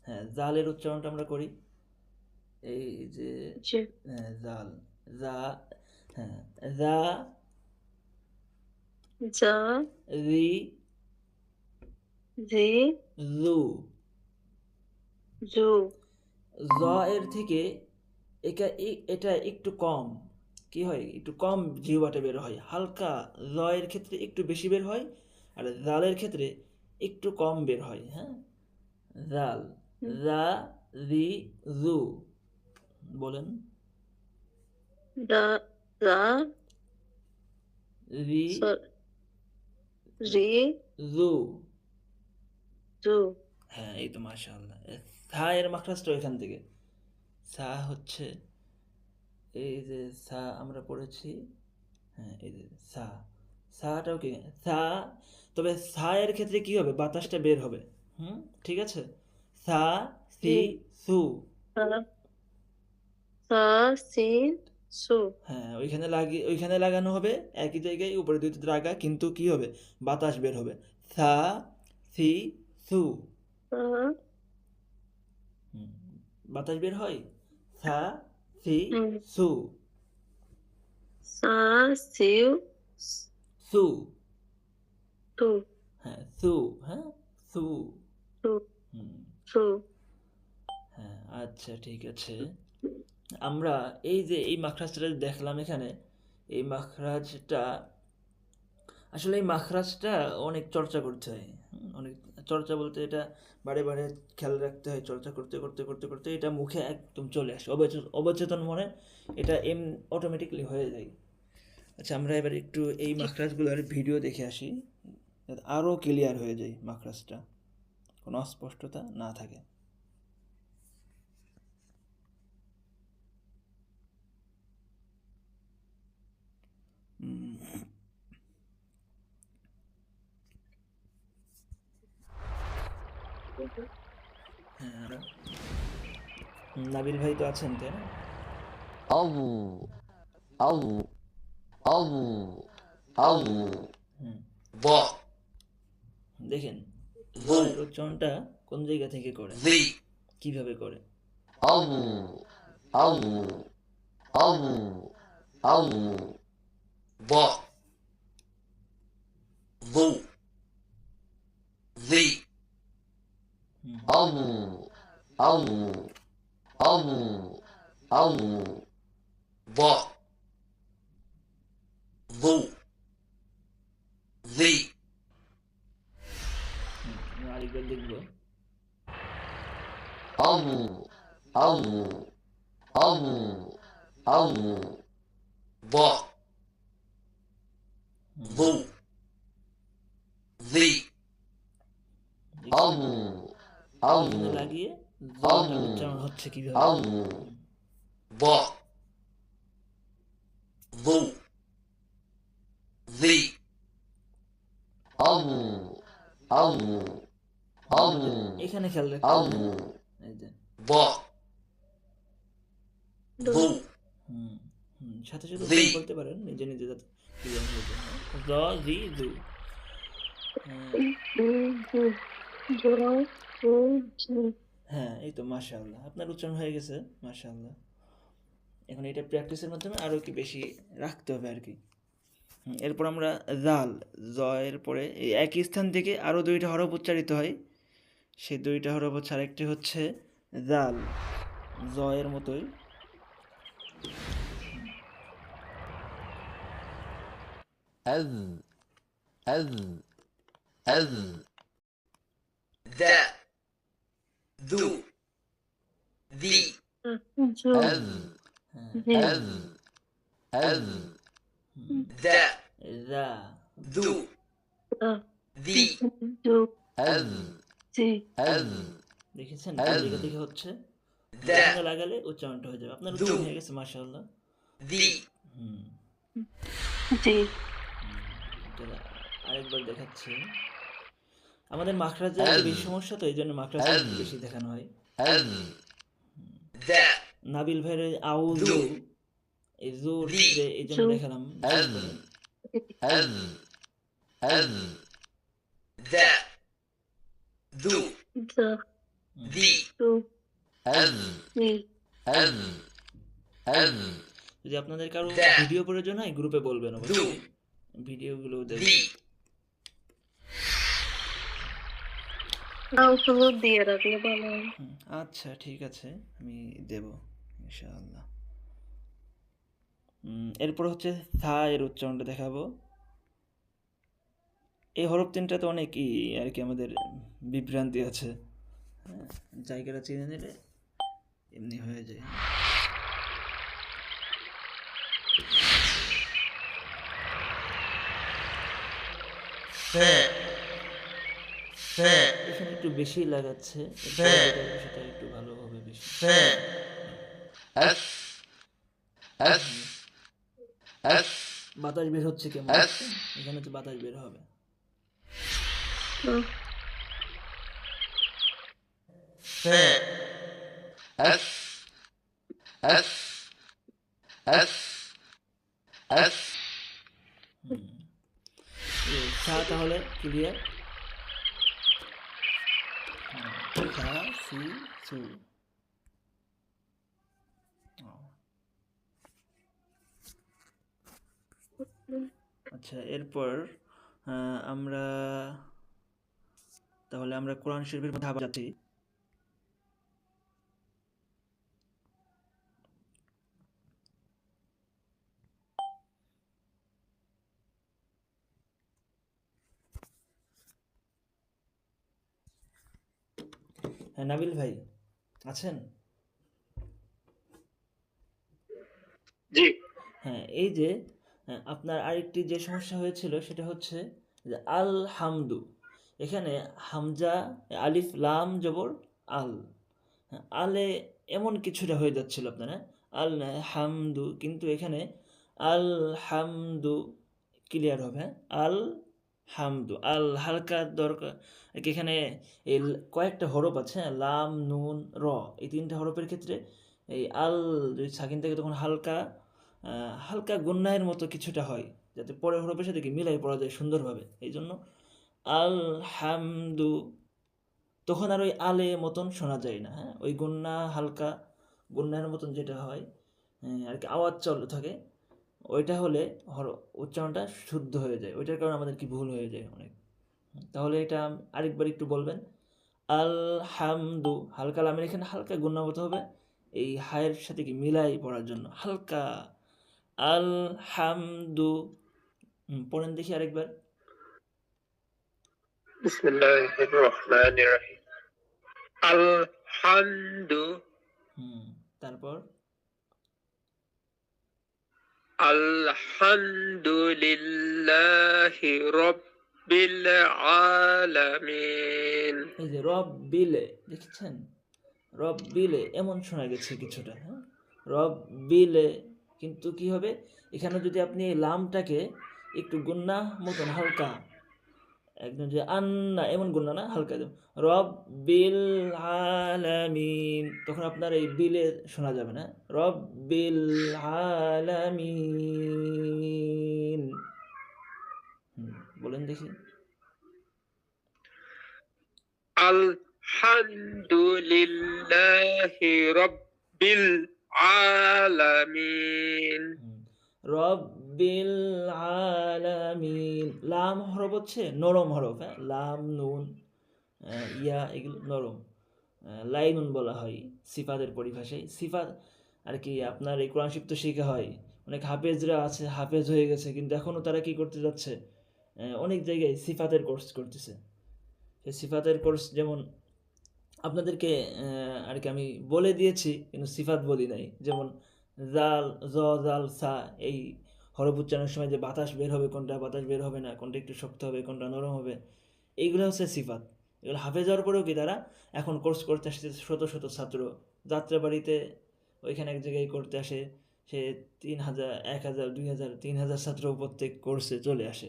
Speaker 1: হ্যাঁ জালের উচ্চারণটা আমরা করি এই যে,
Speaker 4: জ,
Speaker 1: হ্যাঁ জাল, জা, হ্যাঁ জা,
Speaker 4: যা,
Speaker 1: রি,
Speaker 4: জি,
Speaker 1: জু।
Speaker 4: জু,
Speaker 1: জ এর থেকে এটা একটু কম, কি হয়, একটু কম জিহ্বাটা বের হয়, হালকা। জ এর ক্ষেত্রে একটু বেশি বের হয়, আর জালের ক্ষেত্রে একটু কম বের হয়। হ্যাঁ, জাল, জা, রি, জু, বলেন।
Speaker 4: দা, দা,
Speaker 1: রি,
Speaker 4: রি,
Speaker 1: জু।
Speaker 4: জু,
Speaker 1: হ্যাঁ, এই তো মাশাআল্লাহ। সা এর মাখরাজটা এখান থেকে, সা হচ্ছে এই যে সা আমরা পড়েছি, হ্যাঁ এই যে সা, সাটাও কি সা, তবে সা এর ক্ষেত্রে কি হবে, বাতাসটা বের হবে। ঠিক আছে, সা, সি,
Speaker 4: জি,
Speaker 1: সু।
Speaker 4: সা, সা, সি, সু,
Speaker 1: হ্যাঁ, ওইখানে লাগানো হবে একই জায়গায়, উপরে দুইটা রাগা, কিন্তু কি হবে, বাতাস বের হবে। সা, সি, সু।
Speaker 4: সা,
Speaker 1: হুম, বাতাস বের হয়, সা, সি,
Speaker 4: হুম,
Speaker 1: সু,
Speaker 4: সা, সিউ,
Speaker 1: সু।
Speaker 4: সু,
Speaker 1: হ্যাঁ সু, হ্যাঁ সু।
Speaker 4: সু,
Speaker 1: হুম,
Speaker 4: সু,
Speaker 1: হ্যাঁ আচ্ছা ঠিক আছে। আমরা এই যে এই মাখরাজটা দেখলাম এখানে, এই মাখরাজটা, আসলে এই মাখরাজটা অনেক চর্চা করতে হয়। অনেক চর্চা বলতে এটা বারে বারে খেয়াল রাখতে হয়, চর্চা করতে করতে করতে করতে এটা মুখে একদম চলে আসে, অবচেতন মনে এটা অটোমেটিকলি হয়ে যায়। আচ্ছা, আমরা এবার একটু এই মাখরাজগুলোর ভিডিও দেখে আসি, যাতে আরও ক্লিয়ার হয়ে যায় মাখরাজটা, কোনো অস্পষ্টতা না থাকে। হ্যাঁ নাবিল ভাই তো আছেন, তাই না?
Speaker 3: أو أو أو أو
Speaker 1: হুম,
Speaker 3: ضاء
Speaker 1: দেখেন
Speaker 3: ظو
Speaker 1: এর উচ্চারণটা কোন জায়গা থেকে করে,
Speaker 3: ذي
Speaker 1: কিভাবে করে।
Speaker 3: أو أو أو أو ضاء ظو ذي
Speaker 1: হুম,
Speaker 3: أو أو أو أو ضاء ظو ذي
Speaker 1: আমি আরেকবার দেখবো।
Speaker 3: أو أو أو أو ضاء ظو ذي أو أو
Speaker 1: এখানে লাগিয়ে জটা উচ্চারণ হচ্ছে কিভাবে।
Speaker 3: أو ضاء ظو ذي أو أو أو
Speaker 1: এখানে খেয়াল রাখতে
Speaker 3: أو
Speaker 1: হবে, হ্যাঁ? এই যে
Speaker 3: ضاء ظو
Speaker 1: হুম, সাথে সাথে
Speaker 3: জি।
Speaker 1: উচ্চারণ করতে পারেন নিজে নিজে, যাতে ক্লিয়ার হয়ে যায়। জ, জি, জু। হ্যাঁ, এই তো মাশাআল্লাহ, আপনার উচ্চারণ হয়ে গেছে, মাশাআল্লাহ। এখন এটা প্র্যাকটিসের মাধ্যমে আরও কি বেশি রাখতে হবে আর কি। এরপর আমরা জাল, জ এর পরে এই একই স্থান থেকে আরও দুইটা হরফ উচ্চারিত হয়, সেই দুইটা হরফ হচ্ছে, আরেকটি হচ্ছে জাল, জ এর মতোই।
Speaker 3: أذ أذ أذ ذا ذو ذي أذ أذ أذ ذا
Speaker 1: যা,
Speaker 3: ذو ذي أذ أذ
Speaker 1: দেখেছেন কোন জায়গা থেকে হচ্ছে,
Speaker 3: ذا
Speaker 1: এখানে লাগালে উচ্চারণটা হয়ে যাবে। আপনার উচ্চারণ হয়ে গেছে, মাশাআল্লাহ।
Speaker 3: ذي
Speaker 1: হুম,
Speaker 4: জি,
Speaker 1: এটা আরেকবার দেখাচ্ছি। আমাদের মাখরাজের একটু বেশি সমস্যা, তো এই জন্য মাখরাজ বেশি দেখানো হয়।
Speaker 3: أذ ذا
Speaker 1: নাবিল ভাইয়ের আউযু, এই জোর
Speaker 3: জি।
Speaker 1: রে এই জন্য
Speaker 4: জো।
Speaker 1: দেখালাম
Speaker 3: أذ أذ أذ ذا ذو
Speaker 4: The.
Speaker 3: ذي
Speaker 4: Do.
Speaker 3: أذ
Speaker 4: The.
Speaker 3: أذ أذ
Speaker 1: যদি আপনাদের কারো
Speaker 3: দ্যা।
Speaker 1: ভিডিও প্রয়োজন হয় গ্রুপে বলবেন
Speaker 3: দু।
Speaker 1: অবশ্যই ভিডিওগুলো দেব
Speaker 3: ذي
Speaker 4: নাও শুধু দিয়ে রাখলে ভালো হয়।
Speaker 1: আচ্ছা ঠিক আছে আমি দেব ইনশাআল্লাহ এরপর হচ্ছে থা এর উচ্চারণটা দেখাবো এই হরফ তিনটাতে অনেক আর কি আমাদের বিভ্রান্তি আছে হ্যাঁ, জায়গাটা চিনে নিলে এমনি হয়ে যায়
Speaker 3: فاء فاء
Speaker 1: এখানে একটু বেশি লাগাচ্ছে সেটা একটু ভালো হবে বেশি
Speaker 3: فاء أف أف أف
Speaker 1: বাতাস বের হচ্ছে কেমন
Speaker 3: আস।
Speaker 1: এখানে তো বাতাস বের হবে
Speaker 4: হুম।
Speaker 3: فاء أف أف أف أف
Speaker 1: সা তাহলে ক্লিয়ার সা সি সু আচ্ছা এরপর আমরা তাহলে আমরা কোরআন শরীফের মধ্যে আবার যাচ্ছি হ্যাঁ নাবিল ভাই আছেন
Speaker 2: জি।
Speaker 1: হ্যাঁ এই যে আপনার আরেকটি যে সমস্যা হয়েছিল সেটা হচ্ছে যে আল হামদু এখানে হামজা আলিফ লাম জবর আল হ্যাঁ, আলে এমন কিছুটা হয়ে যাচ্ছিল আপনার হ্যাঁ আল হামদু কিন্তু এখানে আল হামদু ক্লিয়ার হবে হ্যাঁ আল হামদু আল হালকা দরকার এখানে এই কয়েকটা হরফ আছে হ্যাঁ লাম নুন র এই তিনটা হরফের ক্ষেত্রে এই আল যদি সাকিন থাকে তখন হালকা হালকা গুন্নায়ের মতো কিছুটা হয় যাতে পরের হরফের সাথে কি মিলাই পড়া যায় সুন্দরভাবে এই জন্য আল হামদু তখন আর ওই আলে মতন শোনা যায় না হ্যাঁ ওই গুন্না হালকা গুন্নার মতন যেটা হয় আর কি আওয়াজ চল থাকে ওইটা হলে উচ্চারণটা শুদ্ধ হয়ে যায় ওইটার কারণে আমাদের কি ভুল হয়ে যায় অনেক তাহলে এটা আরেকবার একটু বলবেন আল হামদু হালকা লামের এখানে হালকা গুন্না মতো হবে এই হায়ের সাথে কি মিলাই পড়ার জন্য হালকা আল হামদু পড়েন দেখি আরেকবার
Speaker 2: বিসমিল্লাহির রহমানির রহিম আলহামদু
Speaker 1: তারপর
Speaker 2: আলহামদুলিল্লাহি রাব্বিল আলামিন
Speaker 1: এই যে রব্বিলে দেখেছেন রব্বিলে এমন শোনা গেছে কিছুটা হ্যাঁ রব্বিলে কিন্তু কি হবে এখানে যদি আপনি এই লামটাকে একটু গুন্না মতন হালকা একদম যে আন্না এমন গুন্না না হালকা দেব রব্বিল আলামিন তখন আপনার এই বিলে শোনা যাবে না রব্বিল আলামিন বলেন দেখি
Speaker 2: আলহামদুলিল্লাহি রাব্বিল আলামিন
Speaker 1: রব্বিল আলামিন লাম হরফ হচ্ছে নরম হরফ হ্যাঁ লাম নুন ইয়া এগুলো নরম লাইনুন বলা হয় সিফাতের পরিভাষায় সিফাত আর কি আপনার এই কোরআন শরীফ তো শেখা হয় অনেক হাফেজরা আছে হাফেজ হয়ে গেছে কিন্তু এখনও তারা কি করতে যাচ্ছে অনেক জায়গায় সিফাতের কোর্স করতেছে সেই সিফাতের কোর্স যেমন আপনাদেরকে আর কি আমি বলে দিয়েছি কিন্তু সিফাত বলি নাই যেমন জাল জাল সা এই হরফ উচ্চারণের সময় যে বাতাস বের হবে কোনটা বাতাস বের হবে না কোনটা একটু শক্ত হবে কোনটা নরম হবে এইগুলো হচ্ছে সিফাত এগুলো হাফেজ হওয়ার পরেও কি তারা এখন কোর্স করতে আসছে শত শত ছাত্র যাত্রাবাড়িতে ওইখানে এক জায়গায় করতে আসে সে 3000 1000 2000 3000 ছাত্র প্রত্যেক কোর্সে চলে আসে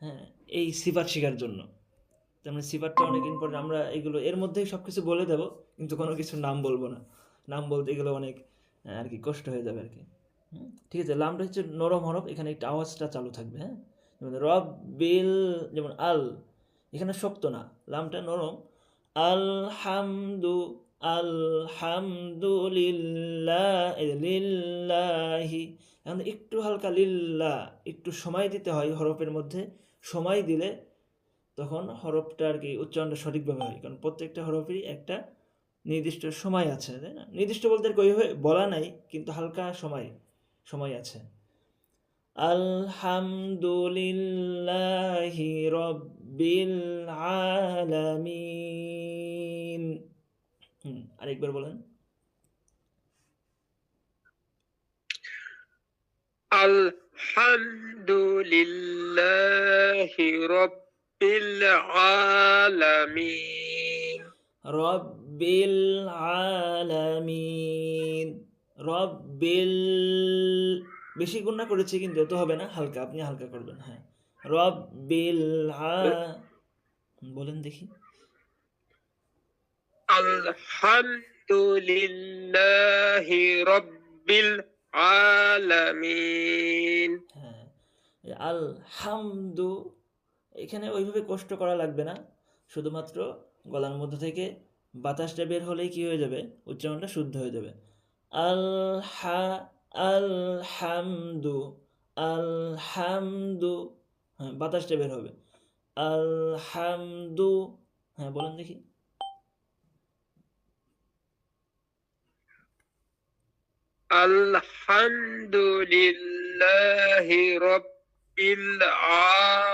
Speaker 1: হ্যাঁ এই সিফাত শেখার জন্য তেমনি সিফাতটা অনেক ইম্পর্টেন্ট আমরা এগুলো এর মধ্যেই সব কিছু বলে দেবো কিন্তু কোনো কিছুর নাম বলবো না নাম বলতে এগুলো অনেক আর কি কষ্ট হয়ে যাবে আর কি ঠিক আছে, লামটা হচ্ছে নরম হরফ, এখানে একটু আওয়াজটা চালু থাকবে, হ্যাঁ। যেমন রব্বিল, যেমন আল, এখানে শক্ত না, লামটা নরম। আলহামদু, আলহামদুলিল্লাহ, এই যে লিল্লাহি, এখন একটু হালকা লিল্লাহ, একটু সময় দিতে হয় হরফের মধ্যে, সময় দিলে তখন হরফটা আর কি উচ্চারণটা সঠিকভাবে হয়, কারণ প্রত্যেকটা হরফেরই একটা নির্দিষ্ট সময় আছে, তাই না? নির্দিষ্ট বলতে আর কি ওইভাবে বলা নাই, কিন্তু হালকা সময় সময় আছে। আলহামদুলিল্লাহি রব্বিল আলামিন। আরেকবার বলেন।
Speaker 2: আলহামদুলিল্লাহি রাব্বিল আলামিন।
Speaker 1: রব্বিল আলামিন, রব্বিল, বেশি গুণা করেছি কিন্তু এত হবে না, হালকা, আপনি হালকা করবেন, হ্যাঁ। রব্বিল বলেন দেখি।
Speaker 2: আলহামদুলিল্লাহি রাব্বিল আলামিন।
Speaker 1: হ্যাঁ, আলহামদু, এখানে ওইভাবে কষ্ট করা লাগবে না, শুধুমাত্র গলার মধ্যে থেকে বাতাসটা বের হলেই কি হয়ে যাবে, উচ্চারণটা শুদ্ধ হয়ে যাবে। আলহা, আলহামদু, আলহামদু, হ্যাঁ, বাতাসটা বের হবে। আলহামদু, হ্যাঁ বলেন দেখি।
Speaker 2: আলহামদুলিল্লাহি রাব্বিল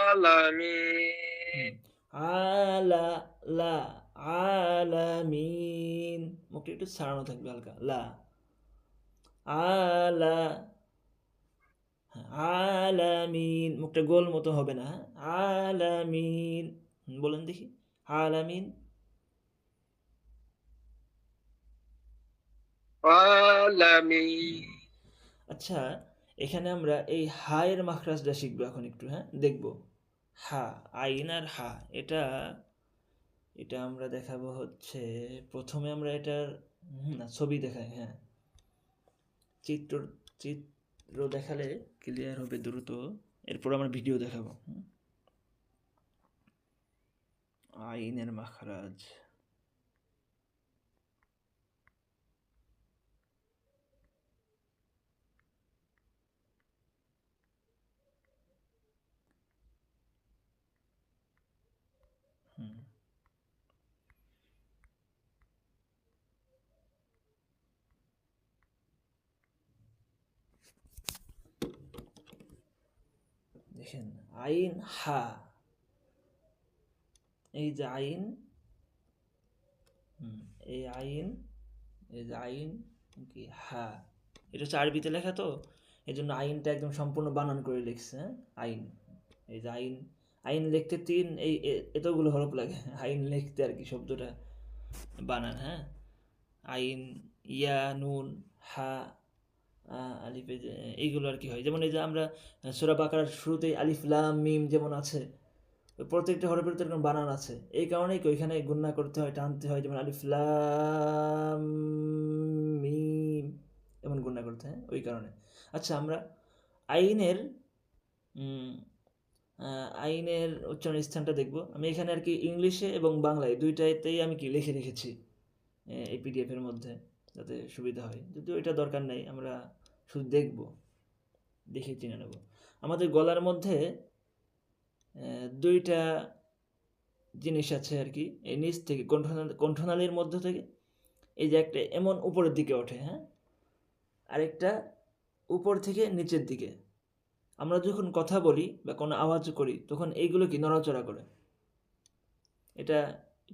Speaker 2: আলামিন।
Speaker 1: আলা, লা, আলামিন, মুখটা একটু ছাড়ানো থাকবে হালকা, লা, আলা, আলামিন, মুখটা গোল মতো হবে না, হ্যাঁ? আলামিন, বলেন দেখি। আলামিন,
Speaker 2: আলামিন।
Speaker 1: আচ্ছা, এখানে আমরা এই হা এর মাখরাজটা শিখবো এখন একটু, হ্যাঁ, দেখবো। হা, আইন আর হা, এটা এটা আমরা দেখাবো হচ্ছে, প্রথমে আমরা এটার না ছবি দেখাই, হ্যাঁ, চিত্র চিত্র দেখালে ক্লিয়ার হবে দ্রুত, এরপর আমরা ভিডিও দেখাবো। আইনের মাখরাজ, দেখেন, আইন হা, এই যে আইন, এই আইন, এই যে আইন কি হা, এটা হচ্ছে আরবিতে লেখা তো, এই জন্য আইনটা একদম সম্পূর্ণ বানান করে লিখছে, হ্যাঁ? আইন, এই যে আইন, আইন লিখতে এতগুলো হরফ লাগে, আইন লিখতে আর কি শব্দটা বানান, হ্যাঁ। আইন, ইয়া, নুন, হা, আলিফে যে এইগুলো আর কি হয়, যেমন এই যে আমরা সূরা বাকারার শুরুতেই আলিফ লাম মিম যেমন আছে, ওই প্রত্যেকটা হরফের তো এরকম বানান আছে, এই কারণেই ওইখানে গুণনা করতে হয়, টানতে হয়, যেমন আলিফ লাম মিম এমন গুণনা করতে হয়, ওই কারণে। আচ্ছা, আমরা আইনের আইনের উচ্চারণ স্থানটা দেখব, আমি এখানে আর কি ইংলিশে এবং বাংলায় দুইটাতেই আমি কি লিখে রেখেছি এই পিডিএফ এর মধ্যে, যাতে সুবিধা হয়, যদিও এটা দরকার নেই, আমরা শুধু দেখব, দেখে চিনে নেব। আমাদের গলার মধ্যে দুইটা জিনিস আছে আর কি, এই নিচ থেকে কণ্ঠনালীর মধ্য থেকে, এই যে একটা এমন উপরের দিকে ওঠে, হ্যাঁ, আরেকটা উপর থেকে নিচের দিকে। আমরা যখন কথা বলি বা কোনো আওয়াজ করি তখন এইগুলো কি নড়াচড়া করে, এটা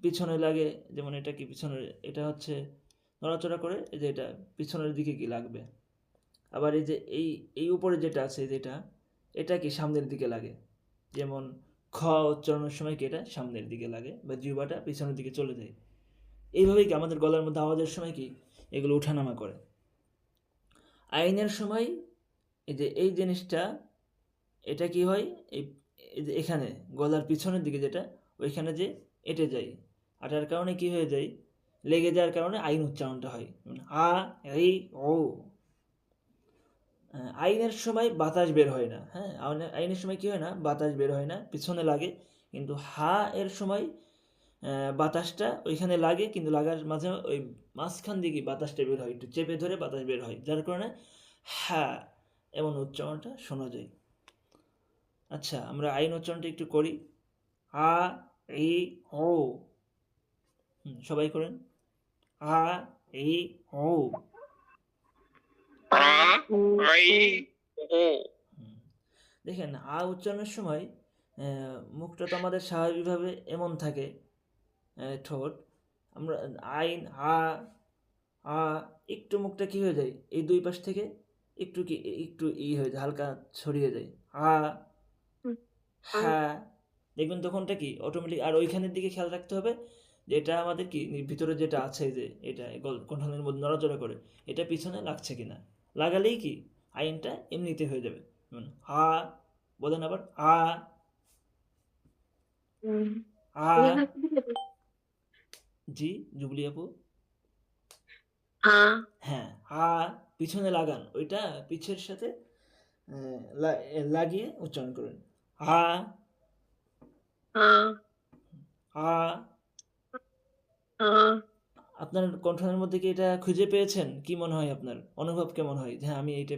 Speaker 1: পিছনে লাগে, যেমন এটা কি পিছনে, এটা হচ্ছে নড়াচড়া করে, এই যে এটা পিছনের দিকে কি লাগবে। আবার এই যে এই উপরে যেটা আছে, যেটা, এটা কি সামনের দিকে লাগে, যেমন খ উচ্চারণের সময় কি এটা সামনের দিকে লাগে, বা জিহ্বাটা পিছনের দিকে চলে যায়। এইভাবেই কি আমাদের গলার মধ্যে আওয়াজের সময় কি এগুলো উঠানামা করে। আইনের সময় এই যে এই জিনিসটা, এটা কি হয়, এই যে এখানে গলার পিছনের দিকে যেটা, ওইখানে যে এঁটে যায়, আটার কারণে কি হয়ে যায়, লেগে যাওয়ার কারণে আইন উচ্চারণটা হয়, আ, এই, ও। আইনের সময় বাতাস বের হয় না, হ্যাঁ, আইনের সময় কি হয় না, বাতাস বের হয় না, পিছনে লাগে। কিন্তু হা এর সময় বাতাসটা ওইখানে লাগে, কিন্তু লাগার মাঝে ওই মাঝখান দিকে বাতাসটা বের হয়, একটু চেপে ধরে বাতাস বের হয়, যার কারণে হ্যাঁ এমন উচ্চারণটা শোনা যায়। আচ্ছা, আমরা আইন উচ্চারণটা একটু করি। আ ই ও, সবাই করেন। আ ই ও।
Speaker 2: আ আই ও।
Speaker 1: দেখেন আ উচ্চারণের সময় মুখটা তো আমাদের স্বাভাবিকভাবে এমন থাকে, ঠোঁট। আমরা আইন আ আ একটু মুখটা কি হয়ে যায়, এই দুই পাশ থেকে একটু কি একটু হয়ে যায়, হালকা ছড়িয়ে যায়। আ হ্যাঁ, দেখবেন তখনটা কি অটোমেটিক। আর ওইখানের দিকে খেয়াল রাখতে হবে যে এটা আমাদের কি ভিতরে যেটা আছে, যে এটা কণ্ঠনালীর মধ্যে নড়াচড়া করে, এটা পিছনে লাগছে কিনা। লাগালেই কি আইনটা এমনিতে হয়ে যাবে। যেমন আ বলেন আবার, আ আ। জি জুবলি আপু। হ্যাঁ, আ পিছনে লাগান, ওইটা পিছের সাথে লাগিয়ে উচ্চারণ করুন। আ আ। আপনার কণ্ঠনের মধ্যে কি এটা খুঁজে পেয়েছেন? কি মনে হয় আপনার? অনুভব কেমন হয়? যে হ্যাঁ, আমি এইটা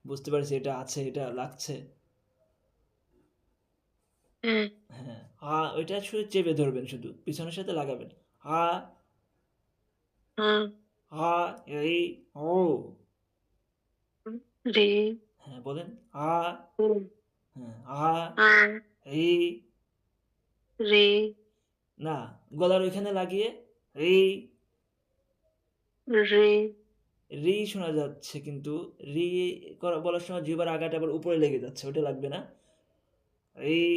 Speaker 1: বুঝতে পারছি, এটা আছে, এটা লাগছে। হ্যাঁ, ওইটা শুধু চেপে ধরবেন, শুধু পিছনের সাথে লাগাবেন। আ আ এই ও। হ্যাঁ, বলেন। আ হ্যাঁ, আ এই না, গলার ওইখানে লাগিয়ে এই রি শোনা যাচ্ছে, কিন্তু রি বলার সময় জিহ্বার আগাটা আবার উপরে লেগে যাচ্ছে, ওটা লাগবে না। এই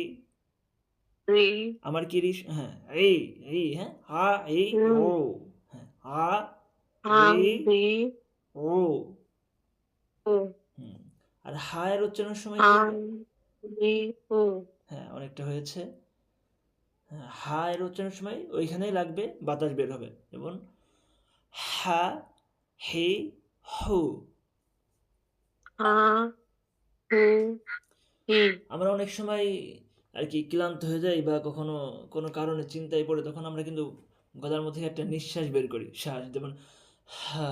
Speaker 1: আমার কি রি, হ্যাঁ এই হ্যাঁ, আ এই ও। হ্যাঁ, আ এই ও। হুম। আর হা এর উচ্চারণের সময় কি হবে? হ্যাঁ, অনেকটা হয়েছে। হ্যাঁ, হা এর উচ্চারণের সময় ওইখানেই লাগবে, বাতাস বের হবে। যেমন হা হে হু। আমরা অনেক সময় আর কি ক্লান্ত হয়ে যাই, বা কখনো কোনো কারণে চিন্তায় পড়ে, তখন আমরা কিন্তু গলার মধ্যে একটা নিঃশ্বাস বের করি, শ্বাস, যেমন হা।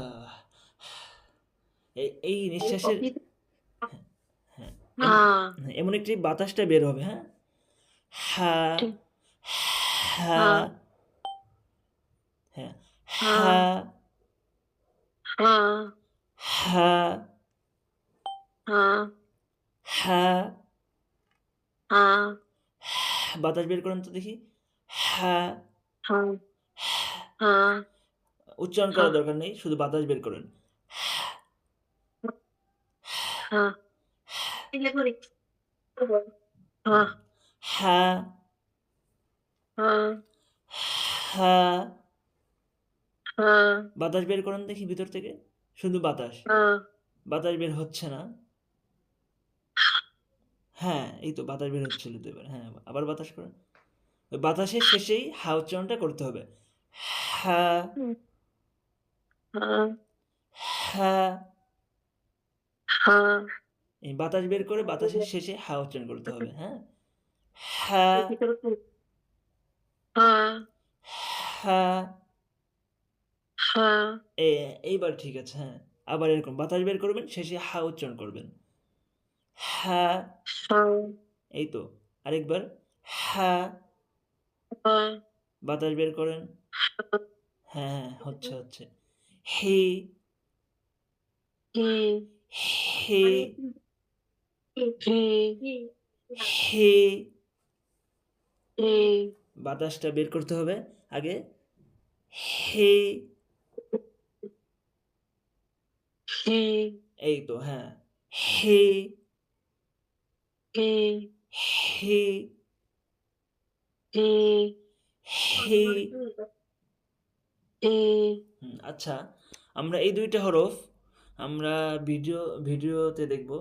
Speaker 1: এই নিঃশ্বাসের হ্যাঁ এমন একটি বাতাসটা বের হবে, হ্যাঁ, হা হা। হ্যাঁ, হা হা হা। বাতাস বের করেন তো দেখি। হা। উচ্চারণ করার দরকার নেই, শুধু বাতাস বের করেন। হা হা। বাতাস বের করেন দেখি ভিতর থেকে, শুধু বাতাস। বাতাস বের হচ্ছে না। হ্যাঁ, এই তো বাতাস বের হচ্ছিল তো এবার। হ্যাঁ, আবার বাতাস করেন। ওই বাতাসের শেষেই হা উচ্চারণটা করতে হবে। হা হা। এই বাতাস বের করে বাতাসের শেষে হা উচ্চারণ করতে হবে। হ্যাঁ, হা হা। এইবার ঠিক আছে। হ্যাঁ, আবার এরকম বাতাস বের করবেন, শেষে হা উচ্চারণ করবেন। হা। এই তো আরেকবার। হা। বাতাস বের করেন। হ্যাঁ হ্যাঁ, হচ্ছে। হে হে হে। বাতাসটা বের করতে হবে আগে। হে। এই তো, হ্যাঁ, হে হে হে। আচ্ছা, আমরা এই দুইটা হরফ আমরা ভিডিওতে দেখব,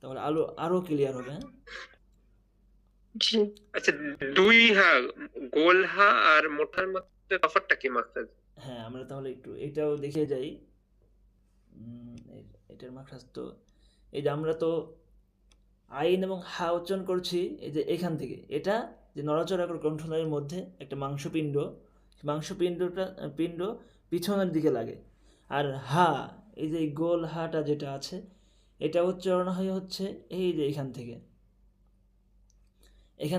Speaker 1: তাহলে আরো ক্লিয়ার হবে। হ্যাঁ,
Speaker 2: আচ্ছা, দুই হা, গোল হা আর মোটার মধ্যে তফাৎটা কি মাখরাজ?
Speaker 1: হ্যাঁ, আমরা তাহলে একটু এটাও দেখে যাই। এটার মাখরাজ তো এই যে আমরা তো আইন এবং হা উচ্চারণ করছি এই যে এখান থেকে, এটা যে নড়াচড়া করে কণ্ঠনালীর মধ্যে একটা মাংসপিণ্ড, পিণ্ড পিছনের দিকে লাগে। আর হা, এই যে এই গোল হাটা যেটা আছে, এটা উচ্চারণ হয় হচ্ছে এই যে এখান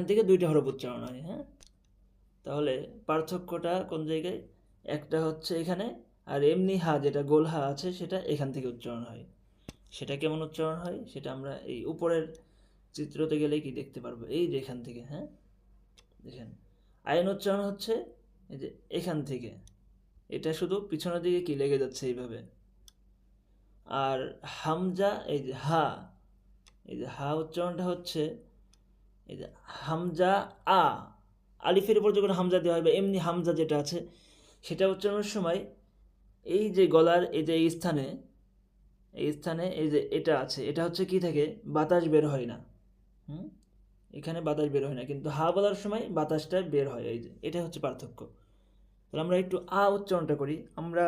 Speaker 1: থেকে দুইটা হরফ উচ্চারণ হয়। হ্যাঁ, তাহলে পার্থক্যটা কোন জায়গায়? একটা হচ্ছে এখানে, আর এমনি হা যেটা গোল হা আছে সেটা এখান থেকে উচ্চারণ হয়। সেটা কেমন উচ্চারণ হয় সেটা আমরা এই উপরের চিত্রতে গেলে কি দেখতে পারবো, এই যে এখান থেকে। হ্যাঁ, দেখেন আইন উচ্চারণ হচ্ছে এই যে এখান থেকে, এটা শুধু পিছনের দিকে কি লেগে যাচ্ছে এইভাবে। আর হামজা, এই যে হা, এই যে হা উচ্চারণটা হচ্ছে এই যে হামজা আ, আলিফের উপর যখন হামজা দেওয়া হয় বা এমনি হামজা যেটা আছে সেটা উচ্চারণের সময় এই যে গলার এই যে এই স্থানে এই যে এটা আছে, এটা হচ্ছে কি থেকে বাতাস বের হয় না। এখানে বাতাস বের হয় না, কিন্তু হা বলার সময় বাতাসটা বের হয়। এই যে এটা হচ্ছে পার্থক্য। তাহলে আমরা একটু আ উচ্চারণটা করি। আমরা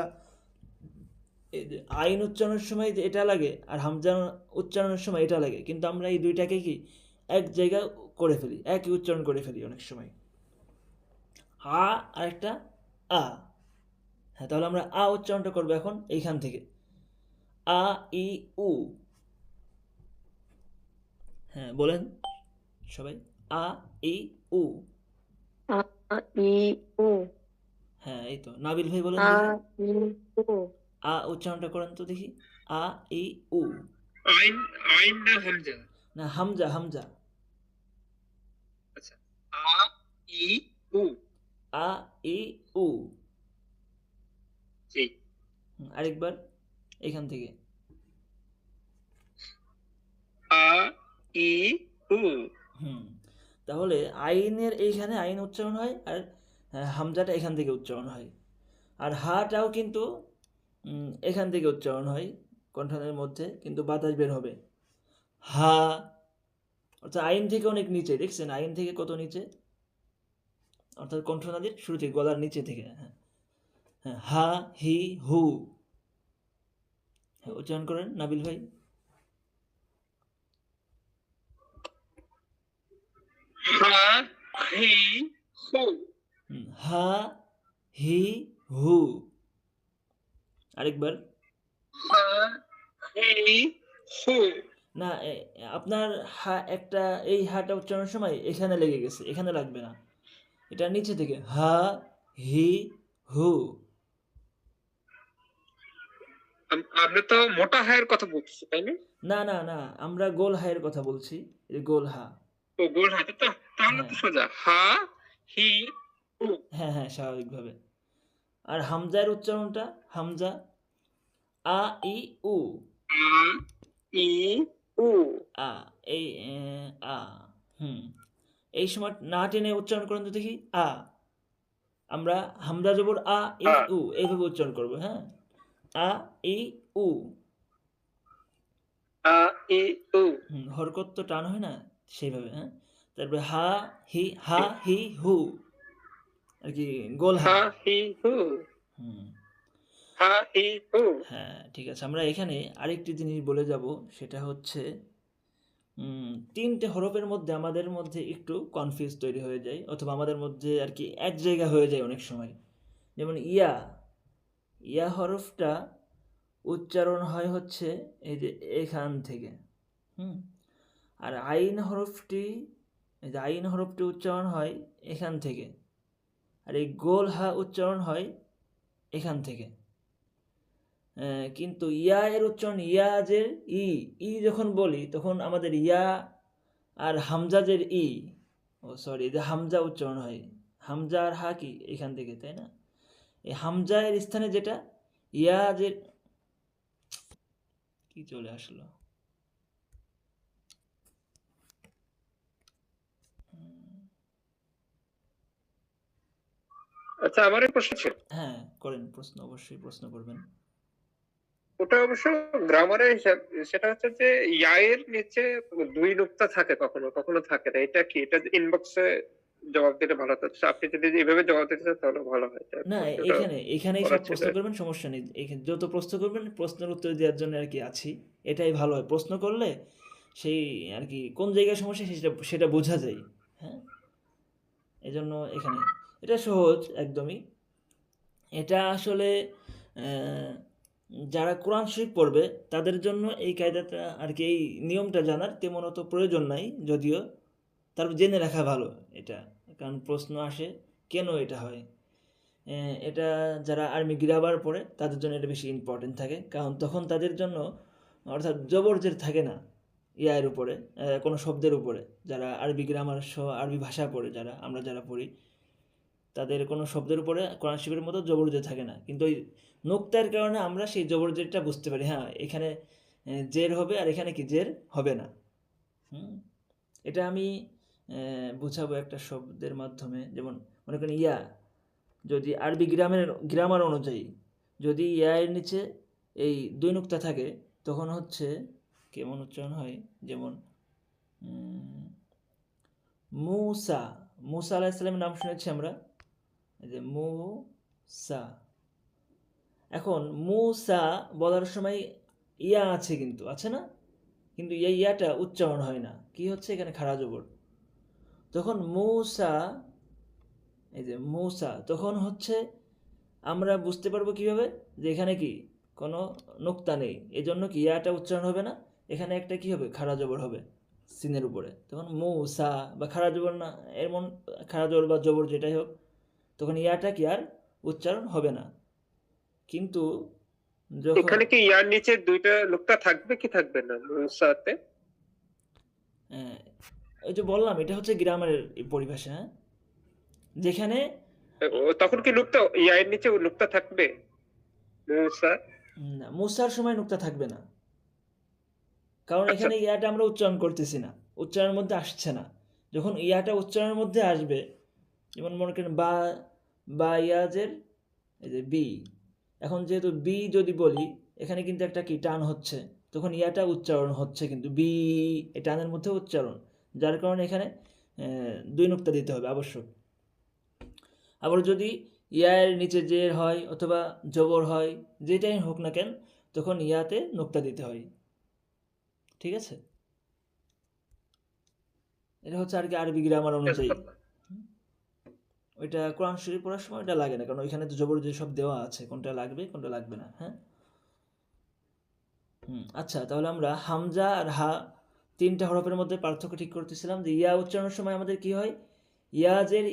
Speaker 1: এই যে আইন উচ্চারণের সময় যে এটা লাগে আর হামজা উচ্চারণের সময় এটা লাগে, কিন্তু আমরা এই দুইটাকে কি এক জায়গায় করে ফেলি, একই উচ্চারণ করে ফেলি অনেক সময়। আ আর একটা আ। হ্যাঁ, তাহলে আমরা আ উচ্চারণটা করবো এখন এইখান থেকে, আ ই উ। হ্যাঁ বলেন সবাই, আ ই উ।
Speaker 4: আ ই উ।
Speaker 1: হ্যাঁ, এই তো নাবিল ভাই বলেন
Speaker 4: আ
Speaker 1: দেখি,
Speaker 4: ই উ।
Speaker 1: আ উচ্চারণটা করেন তো দেখি, আ ই উ।
Speaker 2: আইন, আইন না হামজা?
Speaker 1: না, হামজা, হামজা।
Speaker 2: আচ্ছা, আ ই উ।
Speaker 1: আ ই উ।
Speaker 2: জি।
Speaker 1: আরেকবার এখান থেকে,
Speaker 2: আ ই উ।
Speaker 1: তাহলে আইনের এইখানে আইন উচ্চারণ হয়, আর হামজাটা এখান থেকে উচ্চারণ হয়। আর হাটাও কিন্তু এখান থেকে উচ্চারণ হয় কণ্ঠনালীর মধ্যে, কিন্তু বাতাস বের হবে। হা, অর্থাৎ আইন থেকে অনেক নিচে, দেখছেন আইন থেকে কত নিচে, অর্থাৎ কণ্ঠনালীর শুরু থেকে, গলার নিচে থেকে। হ্যাঁ, হ্যাঁ, হা হি হু। হ্যাঁ, উচ্চারণ করেন নাবিল ভাই।
Speaker 2: হা হি হু।
Speaker 1: হা হি হু। আরেকবার।
Speaker 2: হা হি হু।
Speaker 1: না, আপনার হা একটা, এই হাটা উচ্চারণের সময় এখানে লেগে গেছে, এখানে লাগবে না, এটা নিচে থেকে, হা হি হু।
Speaker 2: আমরা তো মোটা হায়ের কথা বলছি, তাই না?
Speaker 1: না না না, আমরা গোল হায়ের কথা বলছি, এই গোল হা।
Speaker 2: ও গোল হাতে তো, তাহলে তো
Speaker 1: হ্যাঁ
Speaker 2: সোজা হা হি হু।
Speaker 1: হ্যাঁ হ্যাঁ, স্বাভাবিকভাবে। আর হামজার উচ্চারণটা, হামজা আ ই উ।
Speaker 2: আ ই উ।
Speaker 1: আ, এই আ। এই সময় না টেনে উচ্চারণ করেন তো দেখি, আ। আমরা হামজা জবর আ ই উ এইভাবে উচ্চারণ করবো। হ্যাঁ, আ ই উ।
Speaker 2: আ ই উ।
Speaker 1: হরকত তো টান হয় না সেইভাবে। হ্যাঁ, তারপরে হা হি হু, আর কি গোল হা।
Speaker 2: হা হি হু।
Speaker 1: হুম,
Speaker 2: হা হি হু।
Speaker 1: হ্যাঁ ঠিক আছে। আমরা এখানে আরেকটি জিনিস বলে যাব, সেটা হচ্ছে তিনটে হরফের মধ্যে আমাদের মধ্যে একটু কনফিউজ তৈরি হয়ে যায়, অথবা আমাদের মধ্যে আর কি এক জায়গা হয়ে যায় অনেক সময়। যেমন ইয়া, ইয়া হরফটা উচ্চারণ হয় হচ্ছে এই যে এখান থেকে। আর আইন হরফটি, এই যে আইন হরফটি উচ্চারণ হয় এখান থেকে, আর এই গোল হা উচ্চারণ হয় এখান থেকে। কিন্তু ইয়া এর উচ্চারণ, ইয়াজের ই, যখন বলি তখন আমাদের ইয়া আর হামজাজের ই, ও সরি, যে হামজা উচ্চারণ হয়, হামজা আর হা কি এখান থেকে, তাই না? এই হামজা এর স্থানে যেটা ইয়াজের কি চলে আসলো,
Speaker 2: আচ্ছা, আমার এই প্রশ্ন ছিল।
Speaker 1: হ্যাঁ করেন প্রশ্ন, অবশ্যই প্রশ্ন করবেন।
Speaker 2: ওটা অবশ্য গ্রামারের হিসাব, সেটা হচ্ছে যে ইয়া এর নিচে দুই নুক্তা থাকে, কখনো কখনো থাকে না, এটা কি? এটা ইনবক্সে জবাব দিলে ভালো হতো। আপনি যদি এইভাবে জবাব দিতে চান তাহলে ভালো হয়।
Speaker 1: না,
Speaker 2: প্রশ্নটা
Speaker 1: এখানেই
Speaker 2: করা
Speaker 1: সব
Speaker 2: ছিল।
Speaker 1: প্রশ্ন করবেন, সমস্যা নেই। এখানে যত প্রশ্ন করবেন প্রশ্নের উত্তর দেওয়ার জন্য আর কি আছি। এটাই ভালো হয়। প্রশ্ন করলে সেই আর কি কোন জায়গায় সমস্যা সেটা সেটা বোঝা যায়। হ্যাঁ, এজন্য এখানে এটা সহজ একদমই। এটা আসলে আহ, যারা কোরআন শরীফ পড়বে তাদের জন্য এই কায়দাটা আর কি, এই নিয়মটা জানার তেমন অত প্রয়োজন নাই যদিও, তারপর জেনে রাখা ভালো এটা। কারণ প্রশ্ন আসে কেন এটা হয়। এটা যারা আর্মি গ্রামার পড়ে তাদের জন্য এটা বেশি ইম্পর্টেন্ট থাকে, কারণ তখন তাদের জন্য অর্থাৎ জবরজের থাকে না ইয়ার উপরে, কোনো শব্দের উপরে। যারা আরবি গ্রামার সহ আরবি ভাষা পড়ে, আমরা যারা পড়ি, তাদের কোনো শব্দের উপরে কোরআন শরীফের মতো জবরজের থাকে না, কিন্তু ওই নোক্তার কারণে আমরা সেই জবরজেরটা বুঝতে পারি। হ্যাঁ, এখানে জের হবে আর এখানে কি জের হবে না। হুম, এটা আমি বুঝাবো একটা শব্দের মাধ্যমে। যেমন মনে করেন ইয়া, যদি আরবি গ্রামার অনুযায়ী যদি ইয়া এর নিচে এই দুই নুক্তা থাকে তখন হচ্ছে কেমন উচ্চারণ হয়, যেমন মুসা, মুসা আলাহিসাল্লামের নাম শুনেছি আমরা, এই যে মুসা। এখন মুসা বলার সময় ইয়া আছে, কিন্তু আছে না, কিন্তু ইয়াটা উচ্চারণ হয় না, কি হচ্ছে এখানে খাড়া জবর। তখন মুসা, এই যে মুসা, তখন হচ্ছে আমরা বুঝতে পারবো কিভাবে যে এখানে কি কোনো নোক্তা নেই, এজন্য কি ইয়াটা উচ্চারণ হবে না, এখানে একটা কি হবে, খাড়া জবর হবে সিনের উপরে। তখন মুসা বা খাড়া জবর না, এমন খাড়া জবর বা জবর যেটাই হোক, তখন ইয়াটা কি আর উচ্চারণ হবে না। কিন্তু যখন
Speaker 2: এখানে কি ইয়ার নিচে দুইটা নুক্তা থাকবে কি থাকবে না মুসাতে?
Speaker 1: ওই যে বললাম এটা হচ্ছে গ্রামারের পরিভাষা, হ্যাঁ? যেখানে
Speaker 2: তখন কি নুক্তা ইয়ার নিচে নুক্তা থাকবে মুসা?
Speaker 1: না, মুসার সময় নুক্তা থাকবে না, কারণ
Speaker 2: আচ্ছা,
Speaker 1: এখানে ইয়াটা আমরা উচ্চারণ করতেছি না, উচ্চারণের মধ্যে আসছে না। যখন ইয়াটা উচ্চারণের মধ্যে আসবে, যেমন মনে করেন বা, বা ইয়াজের এই যে বি, এখন যেহেতু বি যদি বলি এখানে কিন্তু একটা কি টান হচ্ছে, তখন ইয়াটা উচ্চারণ হচ্ছে, কিন্তু বি এই টানের মধ্যে উচ্চারণ, যার কারণে এখানে দুই নুক্তা দিতে হবে আবশ্যক। আবার যদি ইয়ার নিচে জের হয় অথবা জবর হয়, যেটাই হোক না কেন, তখন ইয়াতে নুক্তা দিতে হয়। ঠিক আছে, এটা হচ্ছে আর কি আরবি গ্রামার অনুযায়ী। ওইটা কোরআন শরীফ পড়ার সময় ওটা লাগে না, কারণ ওইখানে তো জবর যে সব দেওয়া আছে, কোনটা লাগবে কোনটা লাগবে না। হ্যাঁ, আচ্ছা, তাহলে আমরা হামজা আর হা তিনটা হরফের মধ্যে পার্থক্য ঠিক করতেছিলাম, যে ইয়া উচ্চারণের সময় আমাদের কি হয়, ইয়াজের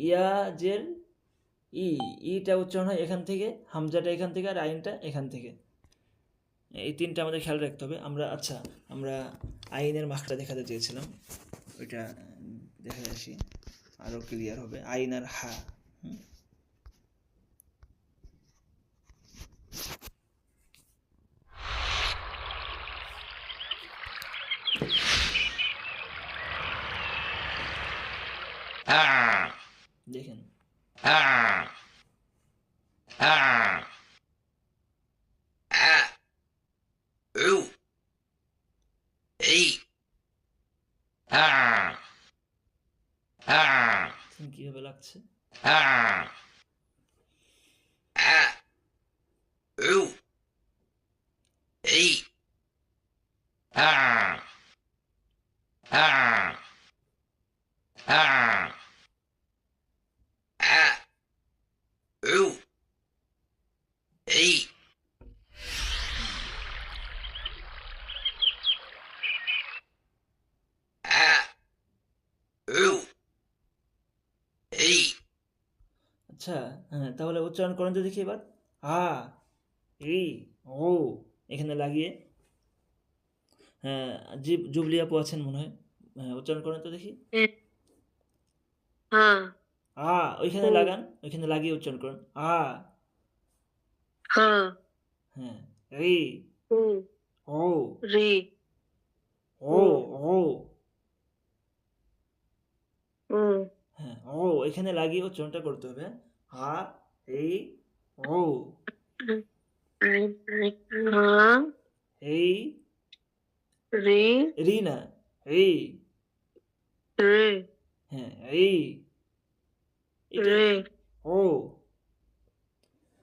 Speaker 1: ইয়াজের ইটা উচ্চারণ হয় এখান থেকে, হামজাটা এখান থেকে, আর আইনটা এখান থেকে। এই তিনটা আমাদের খেয়াল রাখতে হবে। আমরা আইনের মাখটা দেখাতে চেয়েছিলাম, ওইটা দেখে আসি, আরও ক্লিয়ার হবে। আইন আর হা, দেখেন কিভাবে লাগছে। আচ্ছা, হ্যাঁ, তাহলে উচ্চারণ করেন তো দেখি এবার। আ, ই, ও, এখানে লাগিয়ে। হ্যাঁ, জুবলি আপু আছেন মনে হয়। হ্যাঁ, উচ্চারণ করেন তো দেখি।
Speaker 4: হ্যাঁ,
Speaker 1: আ, ওইখানে লাগান, ওইখানে লাগিয়ে উচ্চারণ করুন। আ,
Speaker 4: হ্যাঁ,
Speaker 1: হ্যাঁ, রি, ও,
Speaker 4: রি,
Speaker 1: ও, ও,
Speaker 4: ও,
Speaker 1: হ্যাঁ, ও, এখানে লাগিয়ে উচ্চারণটা করতে হবে। হা, ই, ও,
Speaker 4: হ্যাঁ,
Speaker 1: এই,
Speaker 4: রি,
Speaker 1: রি না, রি,
Speaker 4: রে,
Speaker 1: হ্যাঁ ই, এটা
Speaker 4: রে
Speaker 1: ও।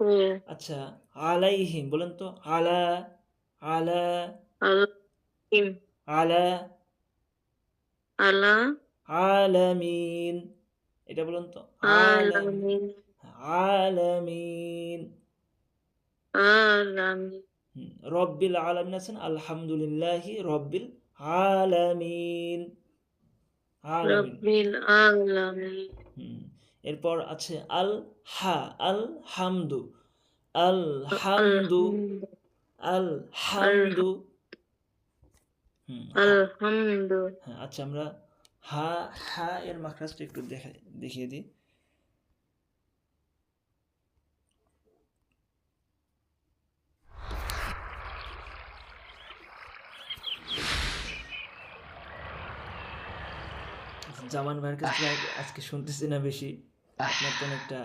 Speaker 4: ও
Speaker 1: আচ্ছা আলাইহিম বলেন তো, আলা, আলা,
Speaker 4: আলামিন
Speaker 1: আলা,
Speaker 4: আলা
Speaker 1: আলামিন, এটা বলেন তো, আলাম,
Speaker 4: আলামিন
Speaker 1: আলামিন।
Speaker 4: আলামিন
Speaker 1: রব্বিল আলামিন আছেন, আলহামদুলিল্লাহি রব্বিল আলামিন, আলামিন।
Speaker 4: রব্বিল আলামিন
Speaker 1: হুম, এরপর আছে আল হা, আল হামদু, আল হামদু,
Speaker 4: আলহামদু
Speaker 1: আল হামদু।
Speaker 4: আলহামদু
Speaker 1: হ্যাঁ, আচ্ছা আমরা হা, হা এর মাখরাজটা একটু দেখিয়ে দিই। জামান ভাইয়ের কাছ থেকে আজকে শুনতেছি না বেশি, আপনার তো অনেকটা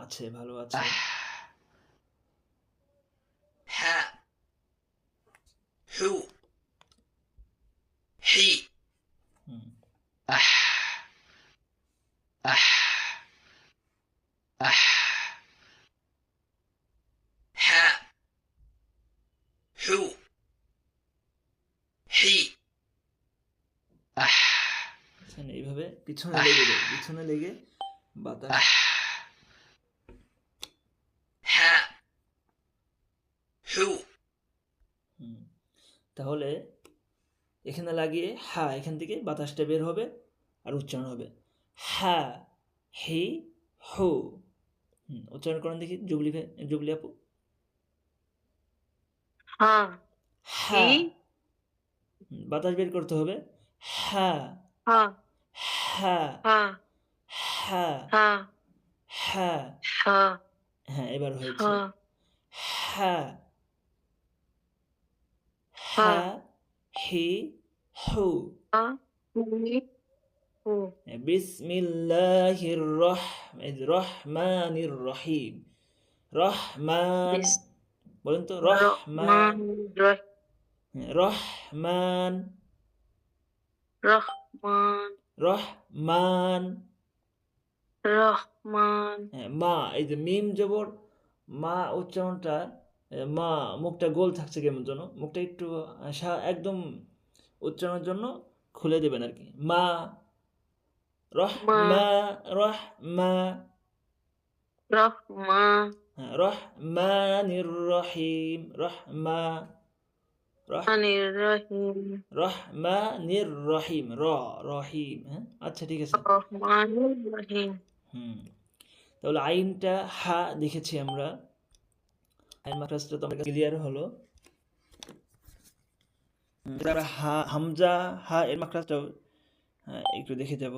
Speaker 1: আছে, ভালো আছে।
Speaker 3: حاء حو حي
Speaker 1: হুম,
Speaker 3: أح أح أح حاء حو حي أح
Speaker 1: আচ্ছা, এইভাবে পিছনে লেগে যায়, পিছনে লেগে বাতাস।
Speaker 3: أح حاء حو
Speaker 1: হুম, তাহলে এখানে লাগিয়ে হা, এখান থেকে বাতাসটা বের হবে আর উচ্চারণ হবে হা, হি, হু। উচ্চারণ করেন দেখি জুবলি ভাই, জুবলি আপু।
Speaker 4: হা
Speaker 1: হা,
Speaker 4: হি
Speaker 1: বাতাস বের করতে হবে, হা,
Speaker 4: হা
Speaker 1: হা,
Speaker 4: হা
Speaker 1: হা,
Speaker 4: হা
Speaker 1: হা।
Speaker 4: হা
Speaker 1: হ্যাঁ, এবার হয়েছে
Speaker 4: হা
Speaker 1: হা,
Speaker 4: হা
Speaker 1: হা, হি, হু।
Speaker 4: হা হি হু
Speaker 1: বিসমিল্লাহির রহমানির রহিম, রহমান,
Speaker 4: বিস
Speaker 1: বলেন তো রহমান,
Speaker 4: রহমান রহিম
Speaker 1: রহমান,
Speaker 4: রহমান
Speaker 1: রহমান।
Speaker 4: রহমান
Speaker 1: মা, এই যে মিম জবর মা উচ্চারণটা, মা মুখটা গোল থাকছে কেমন যেন, মুখটা একটু একদম উচ্চারণের জন্য খুলে দেবেন আর কি। মা,
Speaker 4: মা
Speaker 1: রহমা, রহমা,
Speaker 4: রহমা
Speaker 1: রহমানির রহিম, রহমা,
Speaker 4: আনির রহিম
Speaker 1: রহমানির রহিম, রহিম। হ্যাঁ, আচ্ছা ঠিক আছে।
Speaker 4: রহমানির রহিম
Speaker 1: হুম, তাহলে আইনটা হা দেখেছি আমরা, আইন মাখরাজটা তো আমাদের ক্লিয়ার হলো। আমরা হা, হামজা, হা এর মাখরাজটাও একটু দেখে যাব।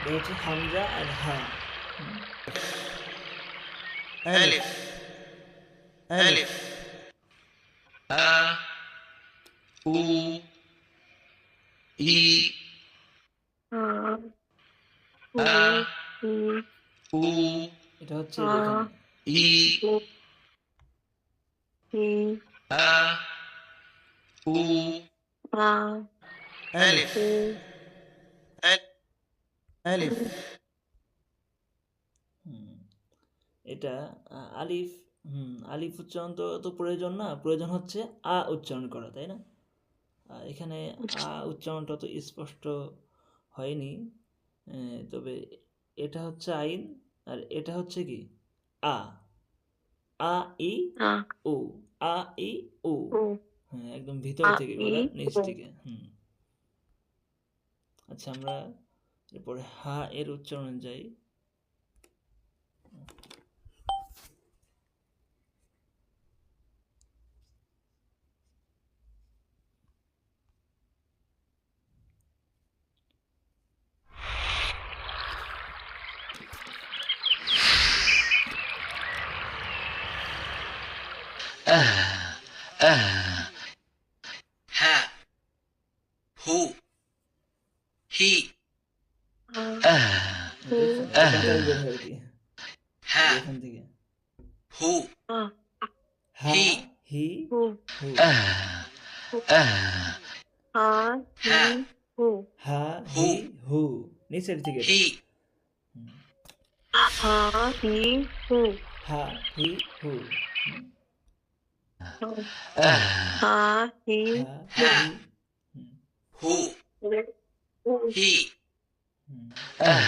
Speaker 1: এটা হচ্ছে হামজা আর হা।
Speaker 3: ألف ألف آ أو إي
Speaker 4: আ
Speaker 3: آ
Speaker 4: উ
Speaker 3: أو
Speaker 1: এটা হচ্ছে যেখানে
Speaker 3: إي
Speaker 4: উ ই
Speaker 3: آ أو
Speaker 4: আ
Speaker 3: ألف
Speaker 4: উ
Speaker 3: ألف
Speaker 1: হুম, এটা আলিফ। আলিফ উচ্চারণ তো তো প্রয়োজন না, প্রয়োজন হচ্ছে আ উচ্চারণ করা, তাই না? এখানে আ উচ্চারণটা তো স্পষ্ট হয়নি, তবে এটা হচ্ছে আইন আর এটা হচ্ছে কি আ, আ ই
Speaker 4: আ
Speaker 1: উ, আ ই উ।
Speaker 4: উ
Speaker 1: হ্যাঁ, একদম ভিতর
Speaker 4: আ
Speaker 1: থেকে
Speaker 4: ই
Speaker 1: গলার নিচ
Speaker 4: উ
Speaker 1: থেকে। আচ্ছা আমরা এরপরে হা এর উচ্চারণে যাই।
Speaker 3: ها هو هي
Speaker 4: আ
Speaker 1: দেখছেন, এটা বাতাস বের হয় আর কি, এই
Speaker 3: ها
Speaker 1: যে এখান থেকে।
Speaker 3: هو
Speaker 4: আ
Speaker 1: হা
Speaker 3: হি
Speaker 1: হি
Speaker 4: হু
Speaker 1: হু
Speaker 4: হা হি
Speaker 3: হ্যাঁ
Speaker 4: হু
Speaker 1: হা
Speaker 3: হু
Speaker 1: হি হু নিচের দিকে এটা।
Speaker 3: হি
Speaker 4: হা হি হু
Speaker 1: হা হি হু হুম,
Speaker 4: হা হি
Speaker 1: হা
Speaker 3: হ্যাঁ
Speaker 1: হি হুম,
Speaker 3: হু
Speaker 4: হু
Speaker 3: হি
Speaker 1: হুম,
Speaker 3: হ্যাঁ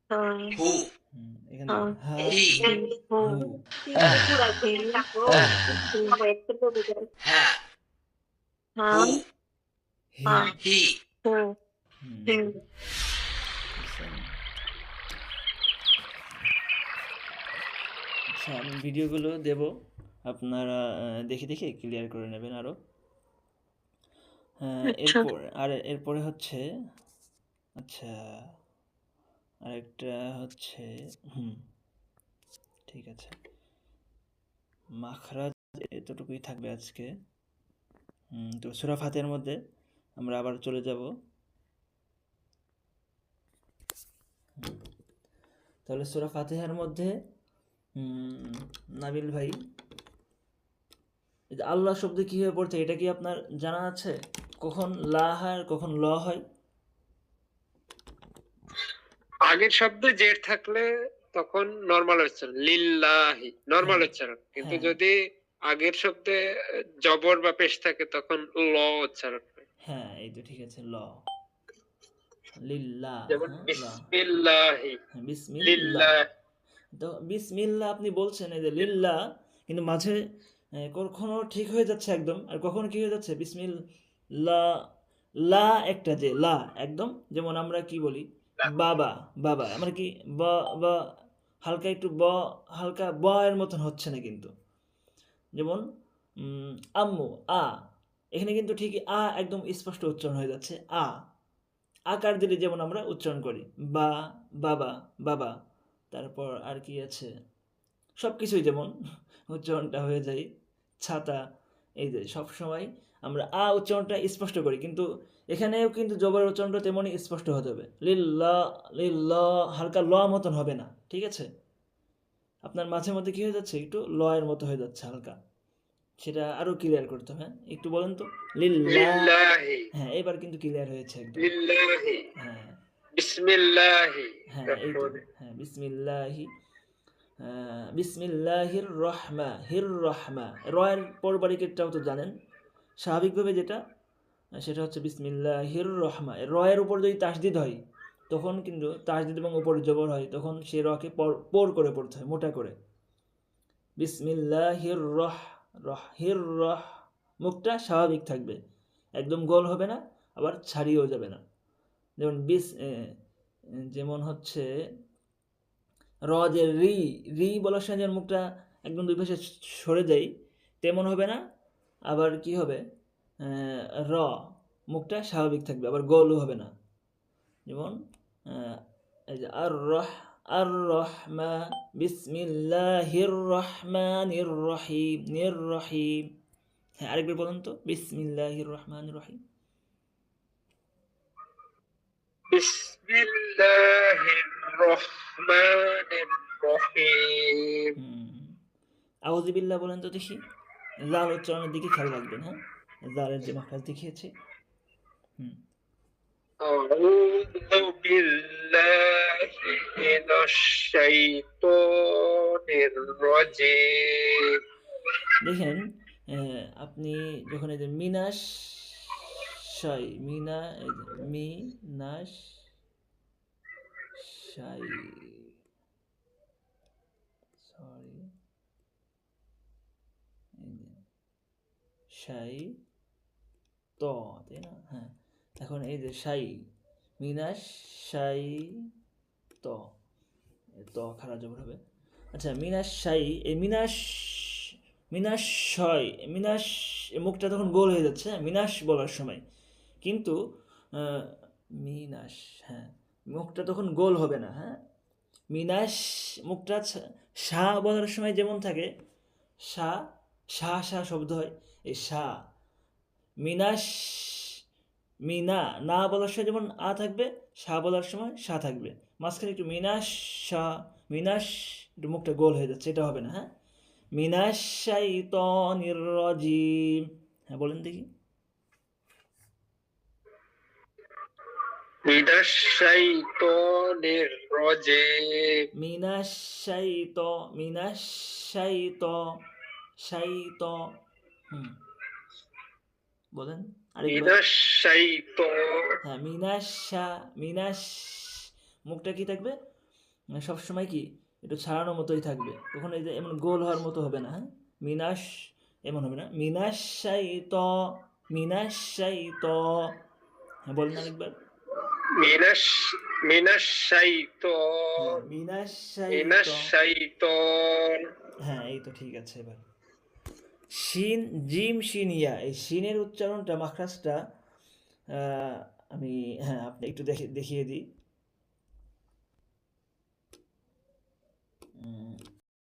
Speaker 4: হা
Speaker 3: হু
Speaker 1: এখানে
Speaker 4: হা
Speaker 1: হা
Speaker 3: হি
Speaker 1: হি
Speaker 4: হু
Speaker 1: হু
Speaker 3: হ্যাঁ
Speaker 4: হা
Speaker 3: হু
Speaker 1: হি
Speaker 3: হি
Speaker 4: হু
Speaker 1: হুম,
Speaker 4: হি
Speaker 1: বুঝছেন? আচ্ছা আমি ভিডিওগুলো দেব, আপনারা দেখে দেখে ক্লিয়ার করে নেবেন আরো।
Speaker 4: আচ্ছা
Speaker 1: এরপরে হচ্ছে, আচ্ছা আরেকটা হচ্ছে, হুম ঠিক আছে, মাখরাজ এতটুকুই থাকবে আজকে। তো সূরা ফাতিহার মধ্যে আমরা আবার চলে যাব। তাহলে সূরা ফাতিহার মধ্যে নাবিল ভাই, এই যে আল্লাহ শব্দ কিভাবে পড়তে এটা কি আপনার জানা আছে? কখন লা হয় আর কখন ল হয়?
Speaker 2: আগের শব্দে জের থাকলে তখন নর্মাল উচ্চারণ, লিল্লাহি নর্মাল
Speaker 1: হ্যাঁ
Speaker 2: উচ্চারণ, কিন্তু
Speaker 1: হ্যাঁ
Speaker 2: যদি আগের শব্দে জবর বা পেশ থাকে তখন ল উচ্চারণ হয়।
Speaker 1: হ্যাঁ এই তো ঠিক আছে, ল লিল্লাহ,
Speaker 2: যেমন
Speaker 1: হ্যাঁ ল,
Speaker 2: বিসমিল্লাহি,
Speaker 1: হ্যাঁ বিসমিল্লাহ।
Speaker 2: লিল্লাহ।
Speaker 1: তো বিসমিল্লাহ আপনি বলছেন এই যে লিল্লাহ, কিন্তু মাঝে কখনো ঠিক হয়ে যাচ্ছে একদম, আর কখনো কি হয়ে যাচ্ছে বিসমিল্লাহ, লা একটা যে লা একদম, যেমন আমরা কি বলি বাবা, বাবা আমরা কি ব ব হালকা একটু হালকা ব এর মতন হচ্ছে না কিন্তু। যেমন আম্মু আ, এখানে কিন্তু ঠিকই আ একদম স্পষ্ট উচ্চারণ হয়ে যাচ্ছে আ, আকার দিলে যেমন আমরা উচ্চারণ করি বা, বাবা, বাবা। তারপর আর কি আছে, সব কিছুই যেমন উচ্চারণটা হয়ে যায়, ছাতা, এই যে সব সময় আমরা আ উচ্চারণটা স্পষ্ট করি, কিন্তু এখানেও কিন্তু জবরের উচ্চারণটা তেমনই স্পষ্ট হতে হবে, লিল্লা, লিল্লা হালকা ল মতন হবে না, ঠিক আছে? আপনার মাঝে মধ্যে কি হয়ে যাচ্ছে, একটু ল এর মতো হয়ে যাচ্ছে হালকা, সেটা আরো ক্লিয়ার করতে হবে, হ্যাঁ একটু বলেন তো, লিল্লা,
Speaker 2: লিল্লাহি,
Speaker 1: হ্যাঁ এবার কিন্তু ক্লিয়ার হয়েছে একদম,
Speaker 2: লিল্লাহি,
Speaker 1: হ্যাঁ
Speaker 2: বিসমিল্লাহি।
Speaker 1: হ্যাঁ এই তো, হ্যাঁ বিসমিল্লাহি, বিসমিল্লাহির রহমা হির রহমা, রয়ের পরবারিকেরটাও তো জানেন স্বাভাবিকভাবে যেটা, সেটা হচ্ছে বিসমিল্লাহির রহমা, রয়ের উপর যদি তাসদিদ হয় তখন কিন্তু তাসদিদ এবং উপরে জবর হয় তখন সে রকে পর করে পড়তে হয় মোটা করে, বিসমিল্লাহির হির মুখটা স্বাভাবিক থাকবে, একদম গোল হবে না, আবার ছাড়িয়েও যাবে না। যেমন যেমন হচ্ছে র যে রি, রি বলার সময় যেমন মুখটা একদম দুই পাশে সরে যায় তেমন হবে না, আবার কি হবে র মুখটা স্বাভাবিক থাকবে, আবার গোলও হবে না। যেমন এই যে আর রহমা, বিসমিল্লাহির রহমানির রহিম, রহিম। হ্যাঁ আরেকবার বলুন তো, বিসমিল্লাহির রহমানির রহিম।
Speaker 2: বিসমিল্লাহির রহমানির রহিম।
Speaker 1: আউযুবিল্লাহ বলেন তো দেখি, জাল উচ্চারণের দিকে খেয়াল রাখবেন, হ্যাঁ জালের যে মাখরাজ দেখিয়েছি।
Speaker 2: আউযু বিল্লাহি মিনাশ শাইতানির রাজিম।
Speaker 1: দেখেন আপনি যখন এই যে মিনাস শাই, এই যে মিনাস শাই, সরি এই যে শাই ত, তাই না? হ্যাঁ এখন এই যে শাই, মিনাস শাই ত, ত খারা জবর হবে। আচ্ছা মিনাস শাই, এই মিনাস মুখটা তখন গোল হয়ে যাচ্ছে মিনাস বলার সময়, কিন্তু মিনাস, হ্যাঁ মুখটা তখন গোল হবে না, হ্যাঁ মিনাস মুখটা সা বলার সময় যেমন থাকে, সা সা সা শব্দ হয়, এই সা, মিনাস, মিনা না বলার সময় যেমন আ থাকবে, সা বলার সময় সা থাকবে, মাঝখানে একটু মিনাস সা, মিনাস একটু মুখটা গোল হয়ে যাচ্ছে, এটা হবে না। হ্যাঁ, মিনাশ শাইতানির রাজিম। হ্যাঁ বলেন দেখি।
Speaker 2: মিনাশ শাইতানির রাজিম।
Speaker 1: মিনাশ মিনাশ শাইত। হুম, বলেন আরেকবার।
Speaker 2: মিনাশ শাইতান।
Speaker 1: হ্যাঁ, মিনাশ, মুখটা কি থাকবে সবসময় কি একটু ছাড়ানোর মতোই থাকবে, কখনো এই যে এমন গোল হওয়ার মতো হবে না। হ্যাঁ, মিনাশ এমন হবে না, মিনাশ শাইত। হ্যাঁ বলেন আরেকবার।
Speaker 2: মিনাশ মিনাশ শাইতান।
Speaker 1: হ্যাঁ, মিনাশ
Speaker 2: মিনাশ শাইতান।
Speaker 1: হ্যাঁ এই তো ঠিক আছে। এবার শিন, জিম, শিন, ইয়া, এই শিনের উচ্চারণটা মাখরাজটা আমি, হ্যাঁ আপনি একটু দেখিয়ে দিই।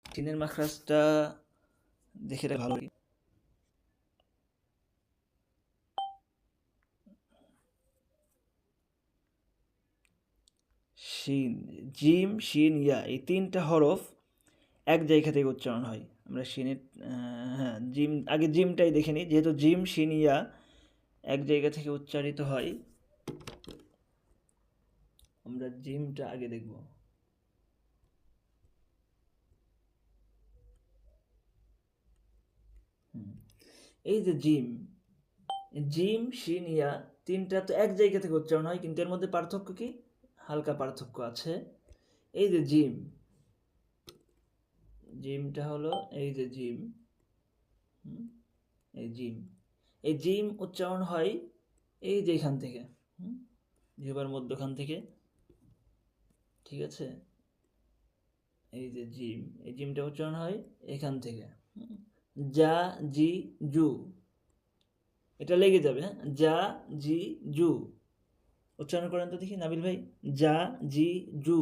Speaker 1: শিনের মাখরাজটা দেখে রাখা ভালো। শিন, জিম, শিন, ইয়া, এই তিনটা হরফ এক জায়গা থেকে উচ্চারণ হয়। আমরা শিনের হ্যাঁ জিম, আগে জিমটাই দেখে নিই, যেহেতু জিম, শিন, ইয়া এক জায়গা থেকে উচ্চারিত হয়, আমরা জিমটা আগে দেখব। এই যে জিম, জিম, শিন, ইয়া তিনটা তো এক জায়গা থেকে উচ্চারণ হয়, কিন্তু এর মধ্যে পার্থক্য কি? হালকা পার্থক্য আছে। এই যে জিম, জিমটা হলো এই যে জিম, এই জিম, এই জিম উচ্চারণ হয় এই যে এখান থেকে, জিহ্বার মধ্যখান থেকে, ঠিক আছে? এই যে জিম, এই জিমটা উচ্চারণ হয় এখান থেকে। যা, জি, জু, এটা লেগে যাবে। হ্যাঁ, যা, জি, জু, উচ্চারণ করেন তো দেখি নাবিল ভাই। যা, জি, জু।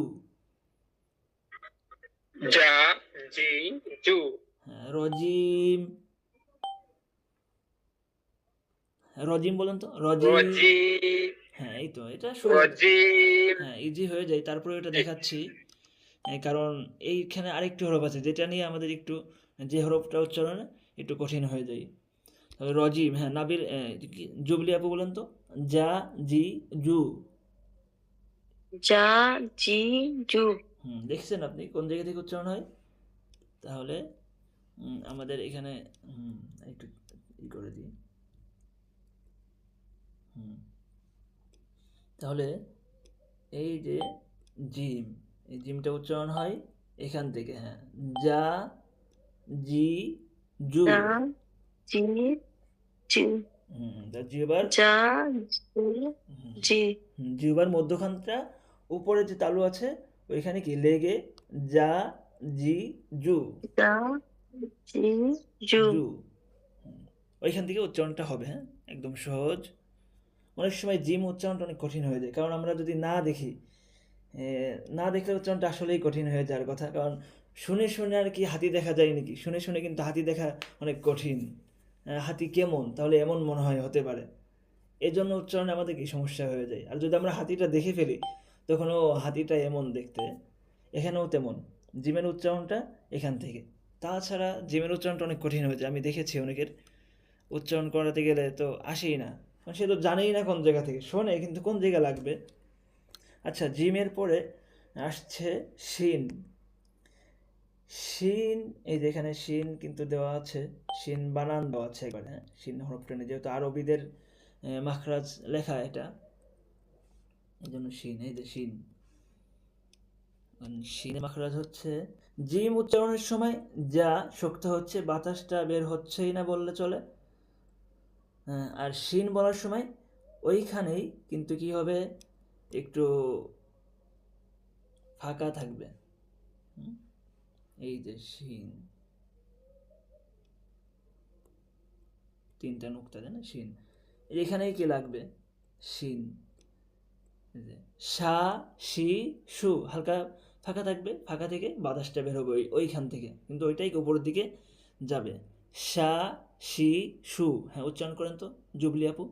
Speaker 2: যা, জি, জু।
Speaker 1: হ্যাঁ, রজিম, রজিম বলেন তো, রজিম।
Speaker 2: রাজিম।
Speaker 1: হ্যাঁ এই তো, এটা
Speaker 2: রাজিম।
Speaker 1: হ্যাঁ ইজি হয়ে যায়। তারপরে এটা দেখাচ্ছি, কারণ এইখানে আরেকটি হরফ আছে যেটা নিয়ে আমাদের একটু, যে হরফটা উচ্চারণে একটু কঠিন হয়ে যায়। তাহলে রজিম, হ্যাঁ নাবিল, জুবলি আপু বলেন তো, যা, জি, জু।
Speaker 4: যা, জি, জু।
Speaker 1: দেখছেন আপনি কোন জায়গা থেকে উচ্চারণ হয়? তাহলে আমাদের এখানে একটু ই করে দিই। তাহলে এই যে জিম, এই জিমটা উচ্চারণ হয় এখান থেকে। হ্যাঁ, যা, জি, জু।
Speaker 4: যা, জি, জু।
Speaker 1: জিহ্বার,
Speaker 4: যা, জি, জি।
Speaker 1: জিহ্বার মধ্যখানটা উপরে যে তালু আছে ওইখানে কি লেগে যা, জি, জু,
Speaker 4: যা, জি, জু।
Speaker 1: জু, ওইখান থেকে উচ্চারণটা হবে। হ্যাঁ, একদম সহজ। অনেক সময় জিম উচ্চারণটা অনেক কঠিন হয়ে যায়, কারণ আমরা যদি না দেখি, না দেখলে উচ্চারণটা আসলেই কঠিন হয়ে যাওয়ার কথা। কারণ শুনে শুনে আর কি হাতি দেখা যায় নাকি? শুনে শুনে কিন্তু হাতি দেখা অনেক কঠিন। হাতি কেমন, তাহলে এমন মনে হয় হতে পারে, এই জন্য উচ্চারণে আমাদের কি সমস্যা হয়ে যায়। আর যদি আমরা হাতিটা দেখে ফেলি, তখন ও হাতিটা এমন দেখতে, এখানেও তেমন। জিমের উচ্চারণটা এখান থেকে। তাছাড়া জিমের উচ্চারণটা অনেক কঠিন হয়ে যায়, আমি দেখেছি অনেকের উচ্চারণ করাতে গেলে তো আসেই না, কারণ সে তো জানেই না কোন জায়গা থেকে, শোনে কিন্তু কোন জায়গা লাগবে। আচ্ছা, জিমের পরে আসছে শিন। শিন, এই যেখানে শিন কিন্তু দেওয়া আছে, শিন বানান দেওয়া আছে একবারে। হ্যাঁ, শিন হরফটা নিয়ে, যেহেতু আরবিদের মাখরাজ লেখা এটা, এই জন্য শিন, এই যে শিন, শিনের মাখরাজ হচ্ছে, জিম উচ্চারণের সময় যা শক্ত হচ্ছে, বাতাসটা বের হচ্ছেই না বললে চলে। আর শিন বলার সময় ওইখানেই কিন্তু কি হবে, একটু ফাঁকা থাকবে। এই যে শিন, তিনটা নুক্তা দেয় না শিন, এখানেই কি লাগবে শিন। সা, শি, সু, হালকা ফাঁকা থাকবে, ফাঁকা থেকে বাতাসটা বের হবে ওইখান থেকে, কিন্তু ওইটাই উপরের দিকে যাবে। সা, শি, সু। হ্যাঁ উচ্চারণ করেন তো জুবলি আপু।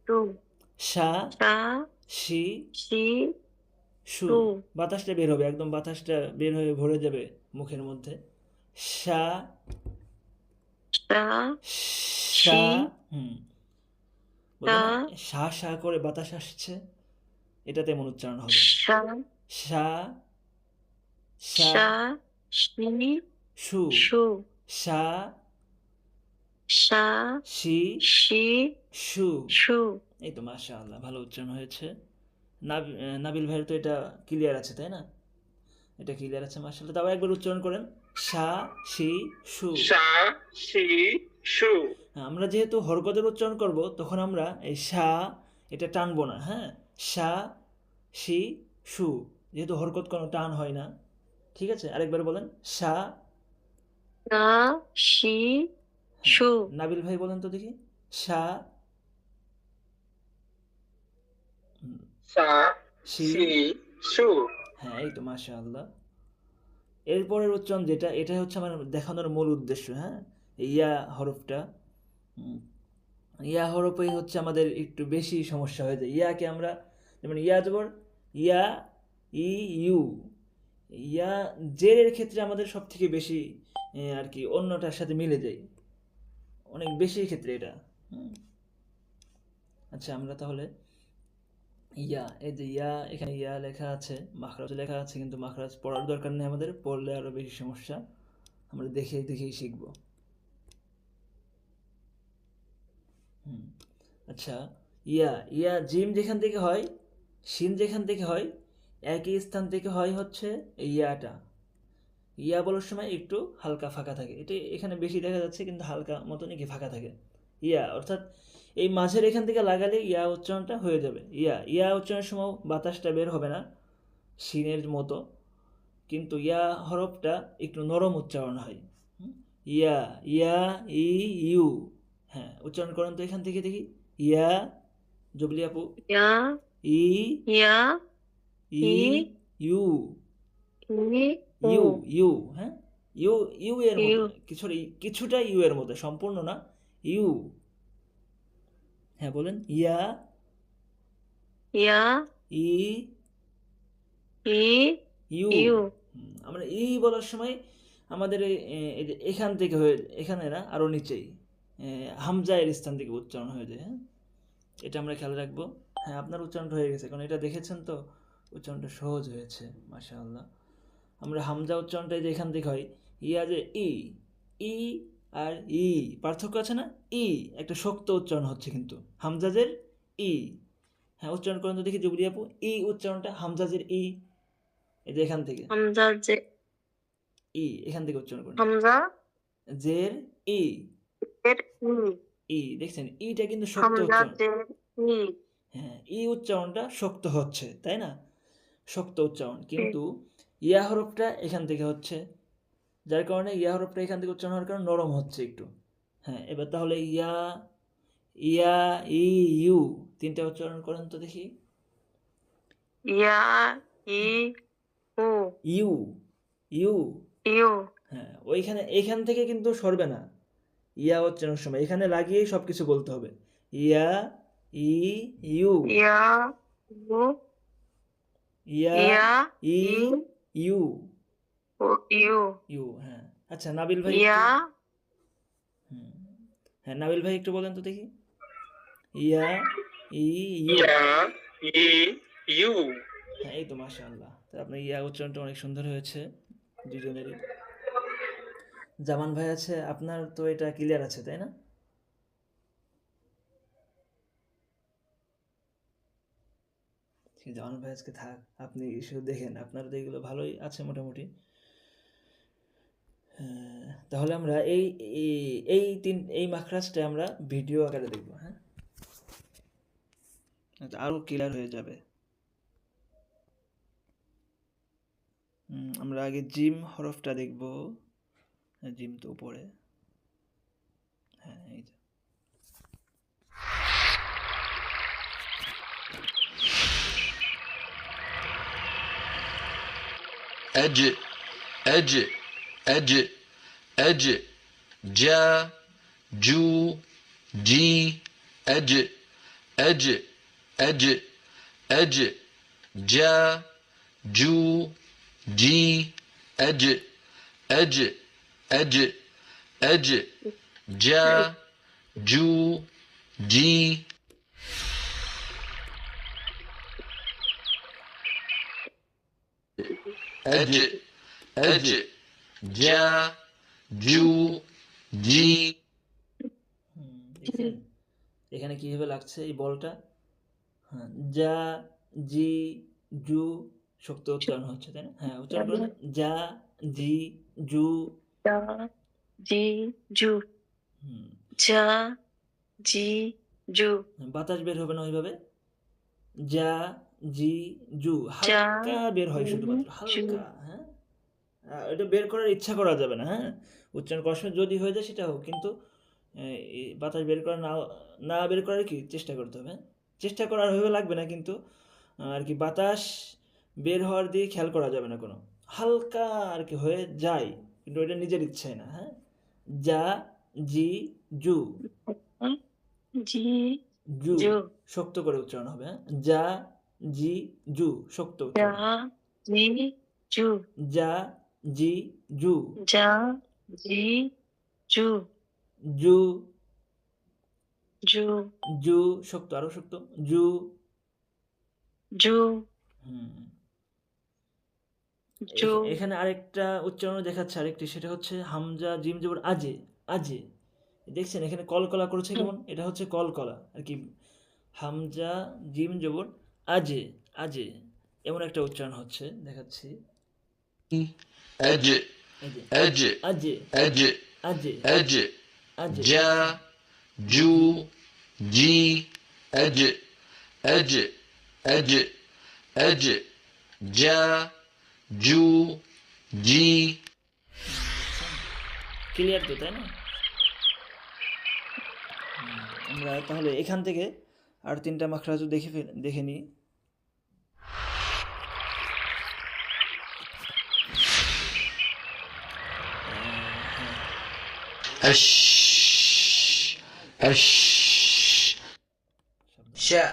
Speaker 4: টু।
Speaker 1: সা,
Speaker 4: সা,
Speaker 1: শি,
Speaker 4: শি,
Speaker 1: শু,
Speaker 4: শু।
Speaker 1: বাতাসটা বের হবে, একদম বাতাসটা বের হয়ে ভরে যাবে মুখের মধ্যে। শা,
Speaker 4: শা,
Speaker 1: শা,
Speaker 4: শি,
Speaker 1: বলতে
Speaker 4: শা,
Speaker 1: না শা শা করে বাতাস আসছে, এটা তেমন উচ্চারণ হবে।
Speaker 4: শা,
Speaker 1: শা, শা,
Speaker 4: শা, শি,
Speaker 1: শু,
Speaker 4: শু,
Speaker 1: শা,
Speaker 4: শা,
Speaker 1: শি,
Speaker 4: শি,
Speaker 1: শু।
Speaker 4: শু।
Speaker 1: এই তো মাশাআল্লাহ, ভালো উচ্চারণ হয়েছে। নাবিল ভাইয়ের তো এটা ক্লিয়ার আছে, তাই না? এটা ক্লিয়ার আছে মাশাআল্লাহ। তারপর একবার উচ্চারণ করেন, শা, শি, শু।
Speaker 2: শা, শি, শু।
Speaker 1: আমরা যেহেতু হরকতের উচ্চারণ করব, তখন আমরা এই শা এটা টানবো না, হ্যাঁ? শা, শি, শু, যেহেতু হরকত কোনো টান হয় না। ঠিক আছে, আরেকবার বলেন, শা।
Speaker 4: শা, শি, শু।
Speaker 1: নাবিল ভাই বলেন তো দেখি, শা,
Speaker 2: শা,
Speaker 1: শি।
Speaker 2: শি, শু।
Speaker 1: হ্যাঁ, এই তো মাশাআল্লাহ। এরপরের উচ্চারণ যেটা, এটা হচ্ছে আমার দেখানোর মূল উদ্দেশ্য, হ্যাঁ? ইয়া হরফটা, উম, ইয়া হরফে হচ্ছে আমাদের একটু বেশি সমস্যা হয়ে যায়। ইয়াকে আমরা, যেমন ইয়া জবর ইয়া, ই, ইউ, ইয়া জেরের ক্ষেত্রে আমাদের সব থেকে বেশি আর কি অন্যটার সাথে মিলে যায়, অনেক বেশি ক্ষেত্রে এটা। হুম। আচ্ছা, আমরা তাহলে ইয়া, এই যে ইয়া, এখানে ইয়া লেখা আছে, মাখরাজ লেখা আছে, কিন্তু মাখরাজ পড়ার দরকার নেই আমাদের, পড়লে আরো বেশি সমস্যা। আমরা দেখে দেখেই শিখবো। হুম। আচ্ছা, ইয়া, ইয়া জিম যেখান থেকে হয়, শিন যেখান থেকে হয়, একই স্থান থেকে হয় হচ্ছে এই ইয়াটা। ইয়া বলার সময় একটু হালকা ফাঁকা থাকে, এটা এখানে বেশি দেখা যাচ্ছে, কিন্তু হালকা মতনই কি ফাঁকা থাকে। ইয়া অর্থাৎ এই মাঝের এখান থেকে লাগালে ইয়া উচ্চারণটা হয়ে যাবে। ইয়া, ইয়া উচ্চারণের সময় বাতাসটা বের হবে না শিনের মতো, কিন্তু ইয়া হরফটা একটু নরম উচ্চারণ হয়। হুম? ইয়া, ইয়া, ই, ইউ। হ্যাঁ, উচ্চারণ করেন তো এখান থেকে দেখি। ইয়া, জবলি আপু।
Speaker 4: ইয়া,
Speaker 1: ই,
Speaker 4: ইয়া,
Speaker 1: ই,
Speaker 4: ই,
Speaker 1: ইউ,
Speaker 4: ই, উ।
Speaker 1: ইউ, ইউ, হ্যাঁ? ইউ, ইউ এর মতো,
Speaker 4: ইউ,
Speaker 1: কিছুটা ইউ এর মতো, সম্পূর্ণ না। ইউ। হ্যাঁ, বলেন, ইয়া,
Speaker 4: ইয়া,
Speaker 1: ই,
Speaker 4: ই,
Speaker 1: ইউ।
Speaker 4: ইউ।
Speaker 1: আমরা ই বলার সময় আমাদের এই যে এখান থেকে হয়ে, এখানে না, আরো নিচেই হামজা এর স্থান থেকে উচ্চারণ হয়ে যায়, হ্যাঁ? এটা আমরা খেয়াল রাখবো। হ্যাঁ, আপনার উচ্চারণটা হয়ে গেছে, কারণ এটা দেখেছেন তো, উচ্চারণটা সহজ হয়েছে মাশাআল্লাহ। আমরা হামজা উচ্চারণটা যে এখান থেকে হয়, ইয়া যে ই, ই আর ই পার্থক্য আছে না? ই একটা শক্ত উচ্চারণ হচ্ছে, কিন্তু হামজাজের ই। হ্যাঁ, উচ্চারণ করেন তো দেখি জুবলি আপু, ই উচ্চারণটা হামজাজের ই, এই যে এখান থেকে
Speaker 4: হামজা জে,
Speaker 1: ই, এখান থেকে উচ্চারণ করেন।
Speaker 4: হামজা
Speaker 1: জের ই,
Speaker 4: এর ই,
Speaker 1: ই দেখছেন, ইটা কিন্তু শক্ত
Speaker 4: হামজা
Speaker 1: উচ্চারণ।
Speaker 4: J E.
Speaker 1: হ্যাঁ, ই উচ্চারণটা শক্ত হচ্ছে, তাই না? শক্ত উচ্চারণ, কিন্তু ইয়া হরফটা এখান থেকে হচ্ছে, যার কারণে ইয়া হরফটা এখান থেকে উচ্চারণ হওয়ার কারণে নরম হচ্ছে একটু। হ্যাঁ, এবার তাহলে ইয়া, ইয়া, ই, ইউ, তিনটা উচ্চারণ করেন তো দেখি।
Speaker 4: ইয়া, ই, উ,
Speaker 1: ইউ, ইউ।
Speaker 4: ইউ।
Speaker 1: হ্যাঁ, ওইখানে এখান থেকে কিন্তু সরবে না, ইয়া উচ্চারণের সময় এখানে লাগিয়েই সব কিছু বলতে হবে। ইয়া, ই, ইউ,
Speaker 4: ইয়া, উ,
Speaker 1: ইয়া,
Speaker 4: ইয়া,
Speaker 1: ই,
Speaker 4: ই,
Speaker 1: ইউ,
Speaker 4: ও, ইউ।
Speaker 1: ইউ। হ্যাঁ, আচ্ছা নাবিল ভাই
Speaker 4: ইয়া,
Speaker 1: একটু, হুম, হ্যাঁ নাবিল ভাই একটু বলেন তো দেখি। ইয়া, ই, ইউ।
Speaker 2: ইয়া, ই, ইউ।
Speaker 1: হ্যাঁ, এই তো মাশাআল্লাহ, তো আপনার ইয়া উচ্চারণটা অনেক সুন্দর হয়েছে দুজনেরই। জামান ভাই আছে, আপনার তো এটা ক্লিয়ার আছে, তাই না? ঠিক আছে, জামান ভাই আজকে থাক, আপনি শুধু দেখেন, আপনার তো এগুলো ভালোই আছে মোটামুটি। তাহলে আমরা এই মাখরাজটা আমরা ভিডিও আকারে দেখব, হ্যাঁ? আরো ক্লিয়ার হয়ে যাবে। আমরা আগে জিম হরফটা দেখব। জিম তো উপরে, হ্যাঁ এই যে।
Speaker 3: أج أج أج أج جا جو جي أج أج أج أج جا ju, ji, edge, edge, edge, edge, ja, ju, ji, edge, edge, ja, ju, ji.
Speaker 1: দেখছেন এখানে কিভাবে লাগছে এই বলটা? হ্যাঁ, যা, জি, জু শক্ত উচ্চারণ হচ্ছে, তাই না? হ্যাঁ, উচ্চারণ করুন। যা, জি, জু।
Speaker 4: Ja, ji, ju.
Speaker 1: হুম,
Speaker 4: Ja, ji, ju.
Speaker 1: বাতাস বের হবে না ওইভাবে। যা, জি, জু
Speaker 4: যা,
Speaker 1: হালকা বের হয়,
Speaker 4: জি,
Speaker 1: শুধুমাত্র
Speaker 4: জু।
Speaker 1: হালকা। হ্যাঁ, এটা বের করার ইচ্ছা করা যাবে না। হ্যাঁ, উচ্চারণ করার সময় যদি হয়ে যায় সেটা হোক, কিন্তু এই বাতাস বের করা না না বের করার কি চেষ্টা করতে হবে। হ্যাঁ? চেষ্টা করার হয়ে লাগবে না, কিন্তু আর কি বাতাস বের হওয়ার দিয়ে খেয়াল করা যাবে না কোনো, হালকা আর কি হয়ে যায়, কিন্তু এটা নিজের ইচ্ছায় না। হ্যাঁ, যা, জি, জু।
Speaker 4: জি,
Speaker 1: জু
Speaker 4: জু।
Speaker 1: শক্ত করে উচ্চারণ হবে। হ্যাঁ, যা, জি, জু শক্ত
Speaker 4: যা,
Speaker 1: উচ্চারণ।
Speaker 4: জি, জু।
Speaker 1: যা, জি, জু।
Speaker 4: যা, জি, জু।
Speaker 1: জু,
Speaker 4: জু,
Speaker 1: জু শক্ত, আরো শক্ত। জু।
Speaker 4: জু,
Speaker 1: হুম,
Speaker 4: জু।
Speaker 1: এখানে আরেকটা উচ্চারণ দেখাচ্ছে, আরেকটি, সেটা হচ্ছে হামজা জিম জবর আজে, আজে। দেখছেন এখানে কলকলা করেছে কেমন, এটা হচ্ছে কলকলা আর কি। হামজা জিম জবর আজে, আজে, এমন একটা উচ্চারণ হচ্ছে, দেখাচ্ছি।
Speaker 3: Edge,
Speaker 1: এই যে
Speaker 3: edge,
Speaker 1: আজে,
Speaker 3: edge,
Speaker 1: আজে,
Speaker 3: edge,
Speaker 1: আজে।
Speaker 3: ja, ju, ji, edge, edge, edge, edge, ja, ju, ji.
Speaker 1: Clear তো, তাই না? আমরা তাহলে এখান থেকে আর 3টা মাখরাজও দেখে নিই।
Speaker 3: Ash, ash,
Speaker 5: sha,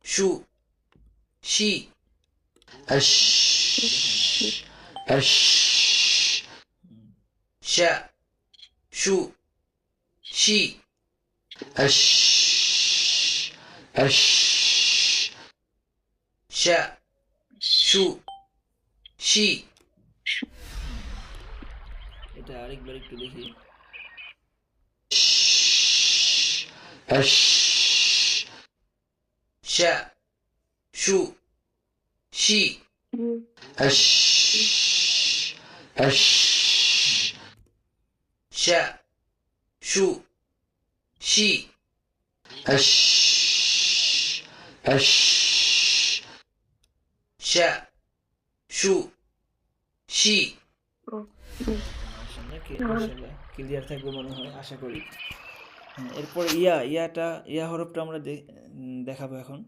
Speaker 5: shu, shi,
Speaker 3: ash, ash,
Speaker 5: sha, shu, shi,
Speaker 3: ash, ash,
Speaker 5: sha, shu, shi,
Speaker 1: এটা আরেকবার একটু দেখি।
Speaker 3: ash,
Speaker 5: sha, shu, shi,
Speaker 3: ash, ash,
Speaker 5: sha, shu, shi,
Speaker 3: ash, ash,
Speaker 5: sha, shu, shi.
Speaker 1: মাশাআল্লাহ, ক্লিয়ার থাকবে মনে হয়, আশা করি। এরপর ইয়া হরফটা আমরা দেখাবো এখন।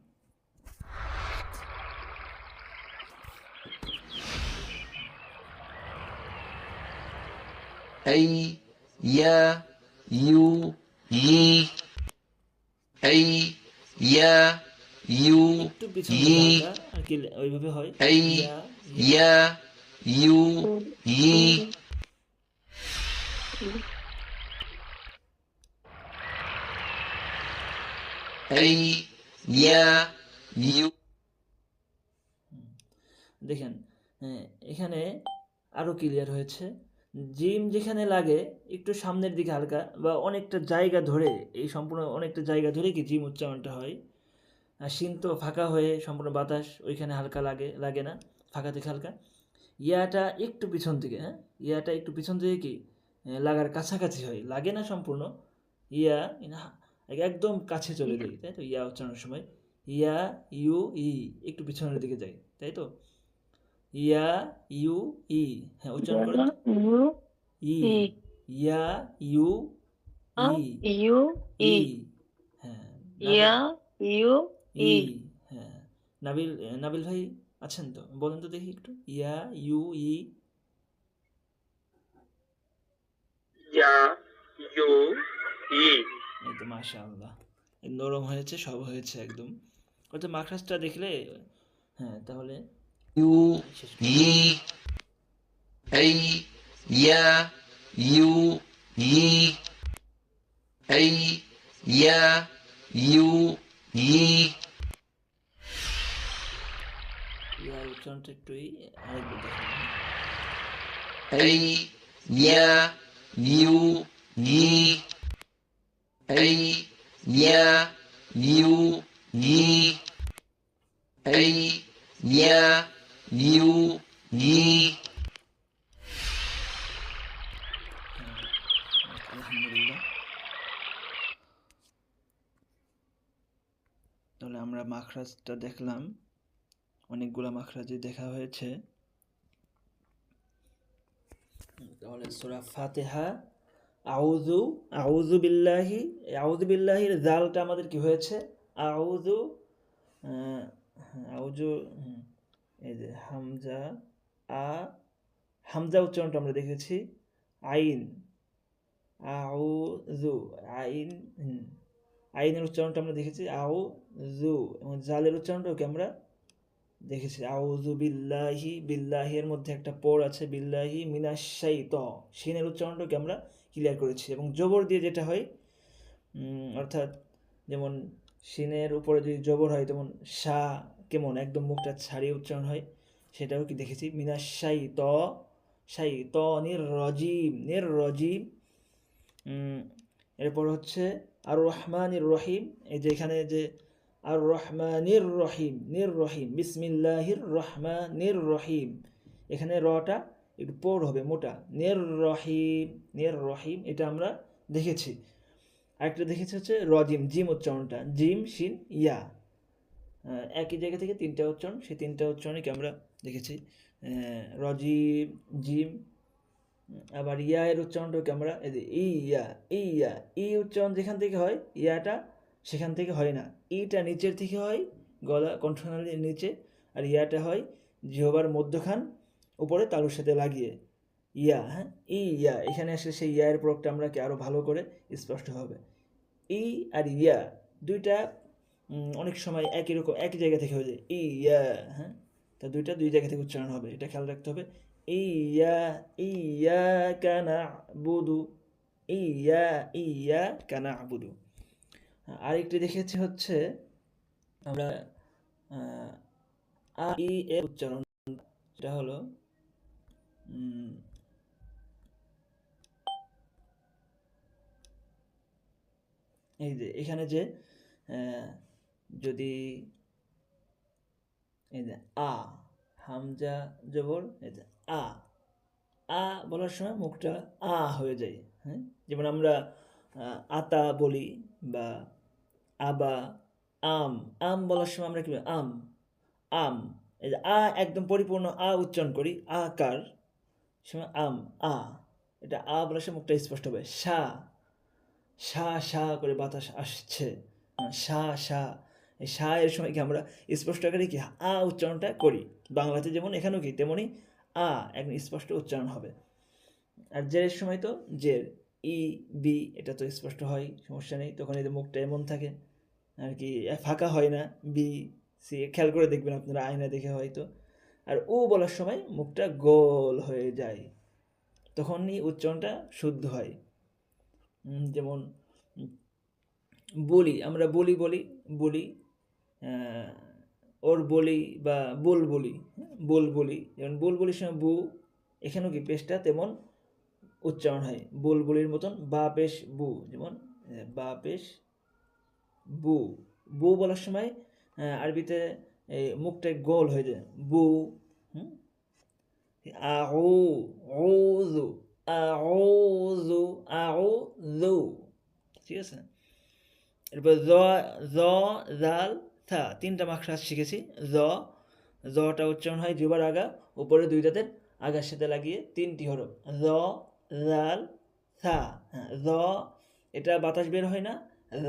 Speaker 3: ay, ya, you, ye, ay, ya, you,
Speaker 1: একটু পিছন দিকে
Speaker 3: ye,
Speaker 1: হালকা আর কি, ওইভাবে হয়।
Speaker 3: ay,
Speaker 1: yeah,
Speaker 3: ya, you, ye, ay, ya, you.
Speaker 1: দেখেন এখানে আরো ক্লিয়ার হয়েছে। জিম যেখানে লাগে একটু সামনের দিকে হালকা, বা অনেকটা জায়গা ধরে, এই সম্পূর্ণ অনেকটা জায়গা ধরে কি জিম উচ্চারণটা হয়। আর শিন তো ফাঁকা হয়ে সম্পূর্ণ বাতাস ওইখানে হালকা লাগে না, ফাঁকা থেকে হালকা। ইয়াটা একটু পিছন থেকে, হ্যাঁ, ইয়াটা একটু পিছন থেকে কি লাগার কাছাকাছি হয়, লাগে না সম্পূর্ণ। ইয়া একদম কাছে চলে যায়, তাই তো? ইয়া উচ্চারণের সময় ইয়া, ইউ, ই একটু পিছনের দিকে যায়, তাই তো? ইয়া, ইউ, ই। হ্যাঁ, উচ্চারণ করেন তো।
Speaker 4: ইউ,
Speaker 1: ই,
Speaker 4: ই।
Speaker 1: ইয়া, ইউ, ই,
Speaker 4: ইউ, ই।
Speaker 1: ই। হ্যাঁ,
Speaker 4: ইয়া, ইউ, ই।
Speaker 1: ই। হ্যাঁ, নাবিল ভাই আছেন তো? বলেন তো দেখি একটু। ইয়া, ইউ, ই।
Speaker 2: ইয়া, ইউ, ই।
Speaker 1: এই তো মাশাআল্লাহ, নরম হয়েছে, সব হয়েছে একদম। হয়তো মাখরাজটা দেখলে, হ্যাঁ, তাহলে
Speaker 3: ইউ ই এই ইয়া ইউ ই এই ইয়া ইউ ই
Speaker 1: ইয়ার উচ্চারণটা একটু আরেকবার দেখেন।
Speaker 3: এই ইয়া ইউ ই এই ইয়া ইউ ই এই ইয়া ইউ ই
Speaker 1: আলহামদুলিল্লাহ। তাহলে আমরা মাখরাজটা দেখলাম, অনেকগুলা মাখরাজই দেখা হয়েছে। তাহলে সূরা ফাতিহা, আউযু আউযু বিল্লাহি, আউযু বিল্লাহির জালটা আমাদের কি হয়েছে? আউযু, আউযু, এই যে হামজা, আ, হামজা উচ্চারণটা আমরা দেখেছি। আইন, আউযু, আইন, আইনের উচ্চারণটা আমরা দেখেছি আউযু, এবং জালের উচ্চারণটাও কি আমরা দেখেছি আউযু বিল্লাহি, বিল্লাহির মধ্যে একটা পড় আছে, বিল্লাহি মিনাশ শাইতান, শিনের উচ্চারণটাকে আমরা ক্লিয়ার করেছি। এবং জবর দিয়ে যেটা হয়, অর্থাৎ যেমন শিনের উপরে যদি জবর হয় তেমন শা কেমন একদম মুখটা ছাড়িয়ে উচ্চারণ হয়, সেটাও কি দেখেছি। মিনাশ শাইতানির রাজিম, নির রাজিম। এরপর হচ্ছে আর রহমানির রহিম, এই যে এখানে যে আর রহমানির রহিম, নির রহিম, বিসমিল্লাহির রহমানির রহিম, এখানে রটা একটু পড় হবে মোটা, নির রহিম, নির রহিম, এটা আমরা দেখেছি। আরেকটা দেখেছি হচ্ছে রজিম, জিম উচ্চারণটা, জিম শিন ইয়া, একই জায়গা থেকে তিনটা উচ্চারণ, সেই তিনটা উচ্চারণকে আমরা দেখেছি। রজিম, জিম, আবার ইয়া এর উচ্চারণটাকে আমরা এই যে ইয়া, ইয়া, ই উচ্চারণ যেখান থেকে হয় ইয়াটা সেখান থেকে হয় না, ইটা নিচের থেকে হয়, গলা কণ্ঠনালীর নিচে, আর ইয়াটা হয় জিহ্বার মধ্যখান উপরে তালুর সাথে লাগিয়ে, ইয়া। হ্যাঁ, ইয়া, এখানে আসলে সেই ইয়া এর প্রয়োগটা আমরা কি আরো ভালো করে স্পষ্ট হবে। ই আর ইয়া দুইটা অনেক সময় একই রকম একই জায়গা থেকে হয়ে যায়, ইয়া। হ্যাঁ, তা দুইটা দুই জায়গা থেকে উচ্চারণ হবে, এটা খেয়াল রাখতে হবে। ইয়াকা না'বুদু, ইয়াকা না'বুদু। আরেকটি দেখেছি হচ্ছে আমরা আ ই এর উচ্চারণ, এটা হলো এই যে এখানে যে যদি এই যে আ, হামজা জবর, এই যে আ, আ বলার সময় মুখটা আ হয়ে যায়। হ্যাঁ, যেমন আমরা আতা বলি বা আবা, আম, আম বলার সময় আমরা কি বলি? আম, আম, এই যে আ একদম পরিপূর্ণ আ উচ্চারণ করি, আকার সময় আম, আ, এটা আ বলার সময় মুখটা স্পষ্ট হবে। সা, সা সা করে বাতাস আসছে, সা সা, এই সা এর সময় কি আমরা স্পষ্ট আকারে কি আ উচ্চারণটা করি, বাংলাতে যেমন এখানেও কি তেমনই আ একদম স্পষ্ট উচ্চারণ হবে। আর জের সময় তো জের, ই বি, এটা তো স্পষ্ট হয়, সমস্যা নেই, তখন এই যে মুখটা এমন থাকে আর কি, ফাঁকা হয় না, বি সি, খেয়াল করে দেখবেন আপনারা আয়না দেখে হয়তো। আর ও বলার সময় মুখটা গোল হয়ে যায়, তখনই উচ্চারণটা শুদ্ধ হয়। যেমন বলি, আমরা বলি বলি বলি, ওর বলি বা বল বলি, বল বলি, যেমন বল বলির সময় বু, এখানেও কি পেশটা তেমন উচ্চারণ হয়, বল বলির মতন, বা পেশ বু, যেমন বা পেশ বু, বু বলার সময় আরবিতে এই মুখটা গোল হয়ে যায়, বু। আউ, আউযু, আউযু, আউযু, ঠিক আছে। এরপর জ, জ, জাল, থা, তিনটা মাখরাজ শিখেছি। জটা উচ্চারণ হয় জিহ্বার আগা, উপরে দুই দাঁতের আগার সাথে লাগিয়ে, তিনটি হরফ, জ, জাল, থা। হ্যাঁ, জ এটা বাতাস বের হয় না,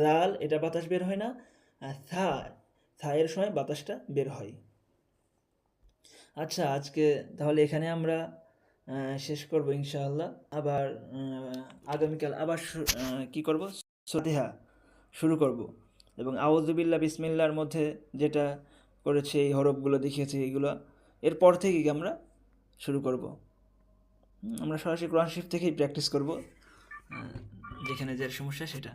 Speaker 1: জাল এটা বাতাস বের হয় না, আর থা এর সময় বাতাসটা বের হয়। আচ্ছা, আজকে তাহলে এখানে আমরা শেষ করব ইনশাআল্লাহ। আবার আগামীকাল আবার কি করব, ফাতিহা শুরু করব, এবং আউযুবিল্লাহ বিসমিল্লাহর মধ্যে যেটা করেছে এই হরফগুলো দেখিয়েছি, এইগুলো এরপর থেকে কি আমরা শুরু করব। আমরা সরাসরি কোরআন শরীফ থেকেই প্র্যাকটিস করব, যেখানে যে সমস্যা সেটা।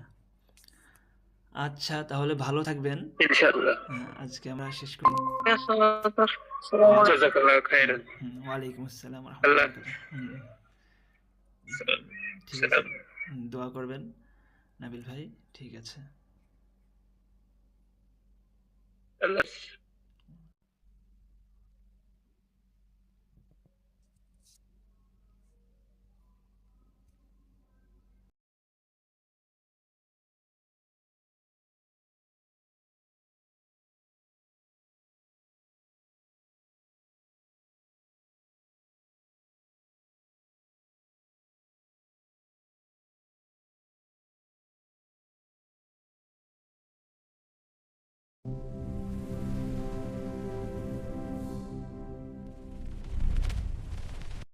Speaker 1: আচ্ছা, তাহলে ভালো থাকবেন।
Speaker 2: ইনশাআল্লাহ।
Speaker 1: আজকে আমরা শেষ করি।
Speaker 2: জাযাকাল্লাহু খাইরান।
Speaker 1: ওয়ালাইকুম আসসালাম ওয়া
Speaker 2: আল্লাহ
Speaker 1: রাহমাতুল্লাহ। ঠিক আছে, দোয়া করবেন নাবিল ভাই। ঠিক আছে।
Speaker 2: আল্লাহ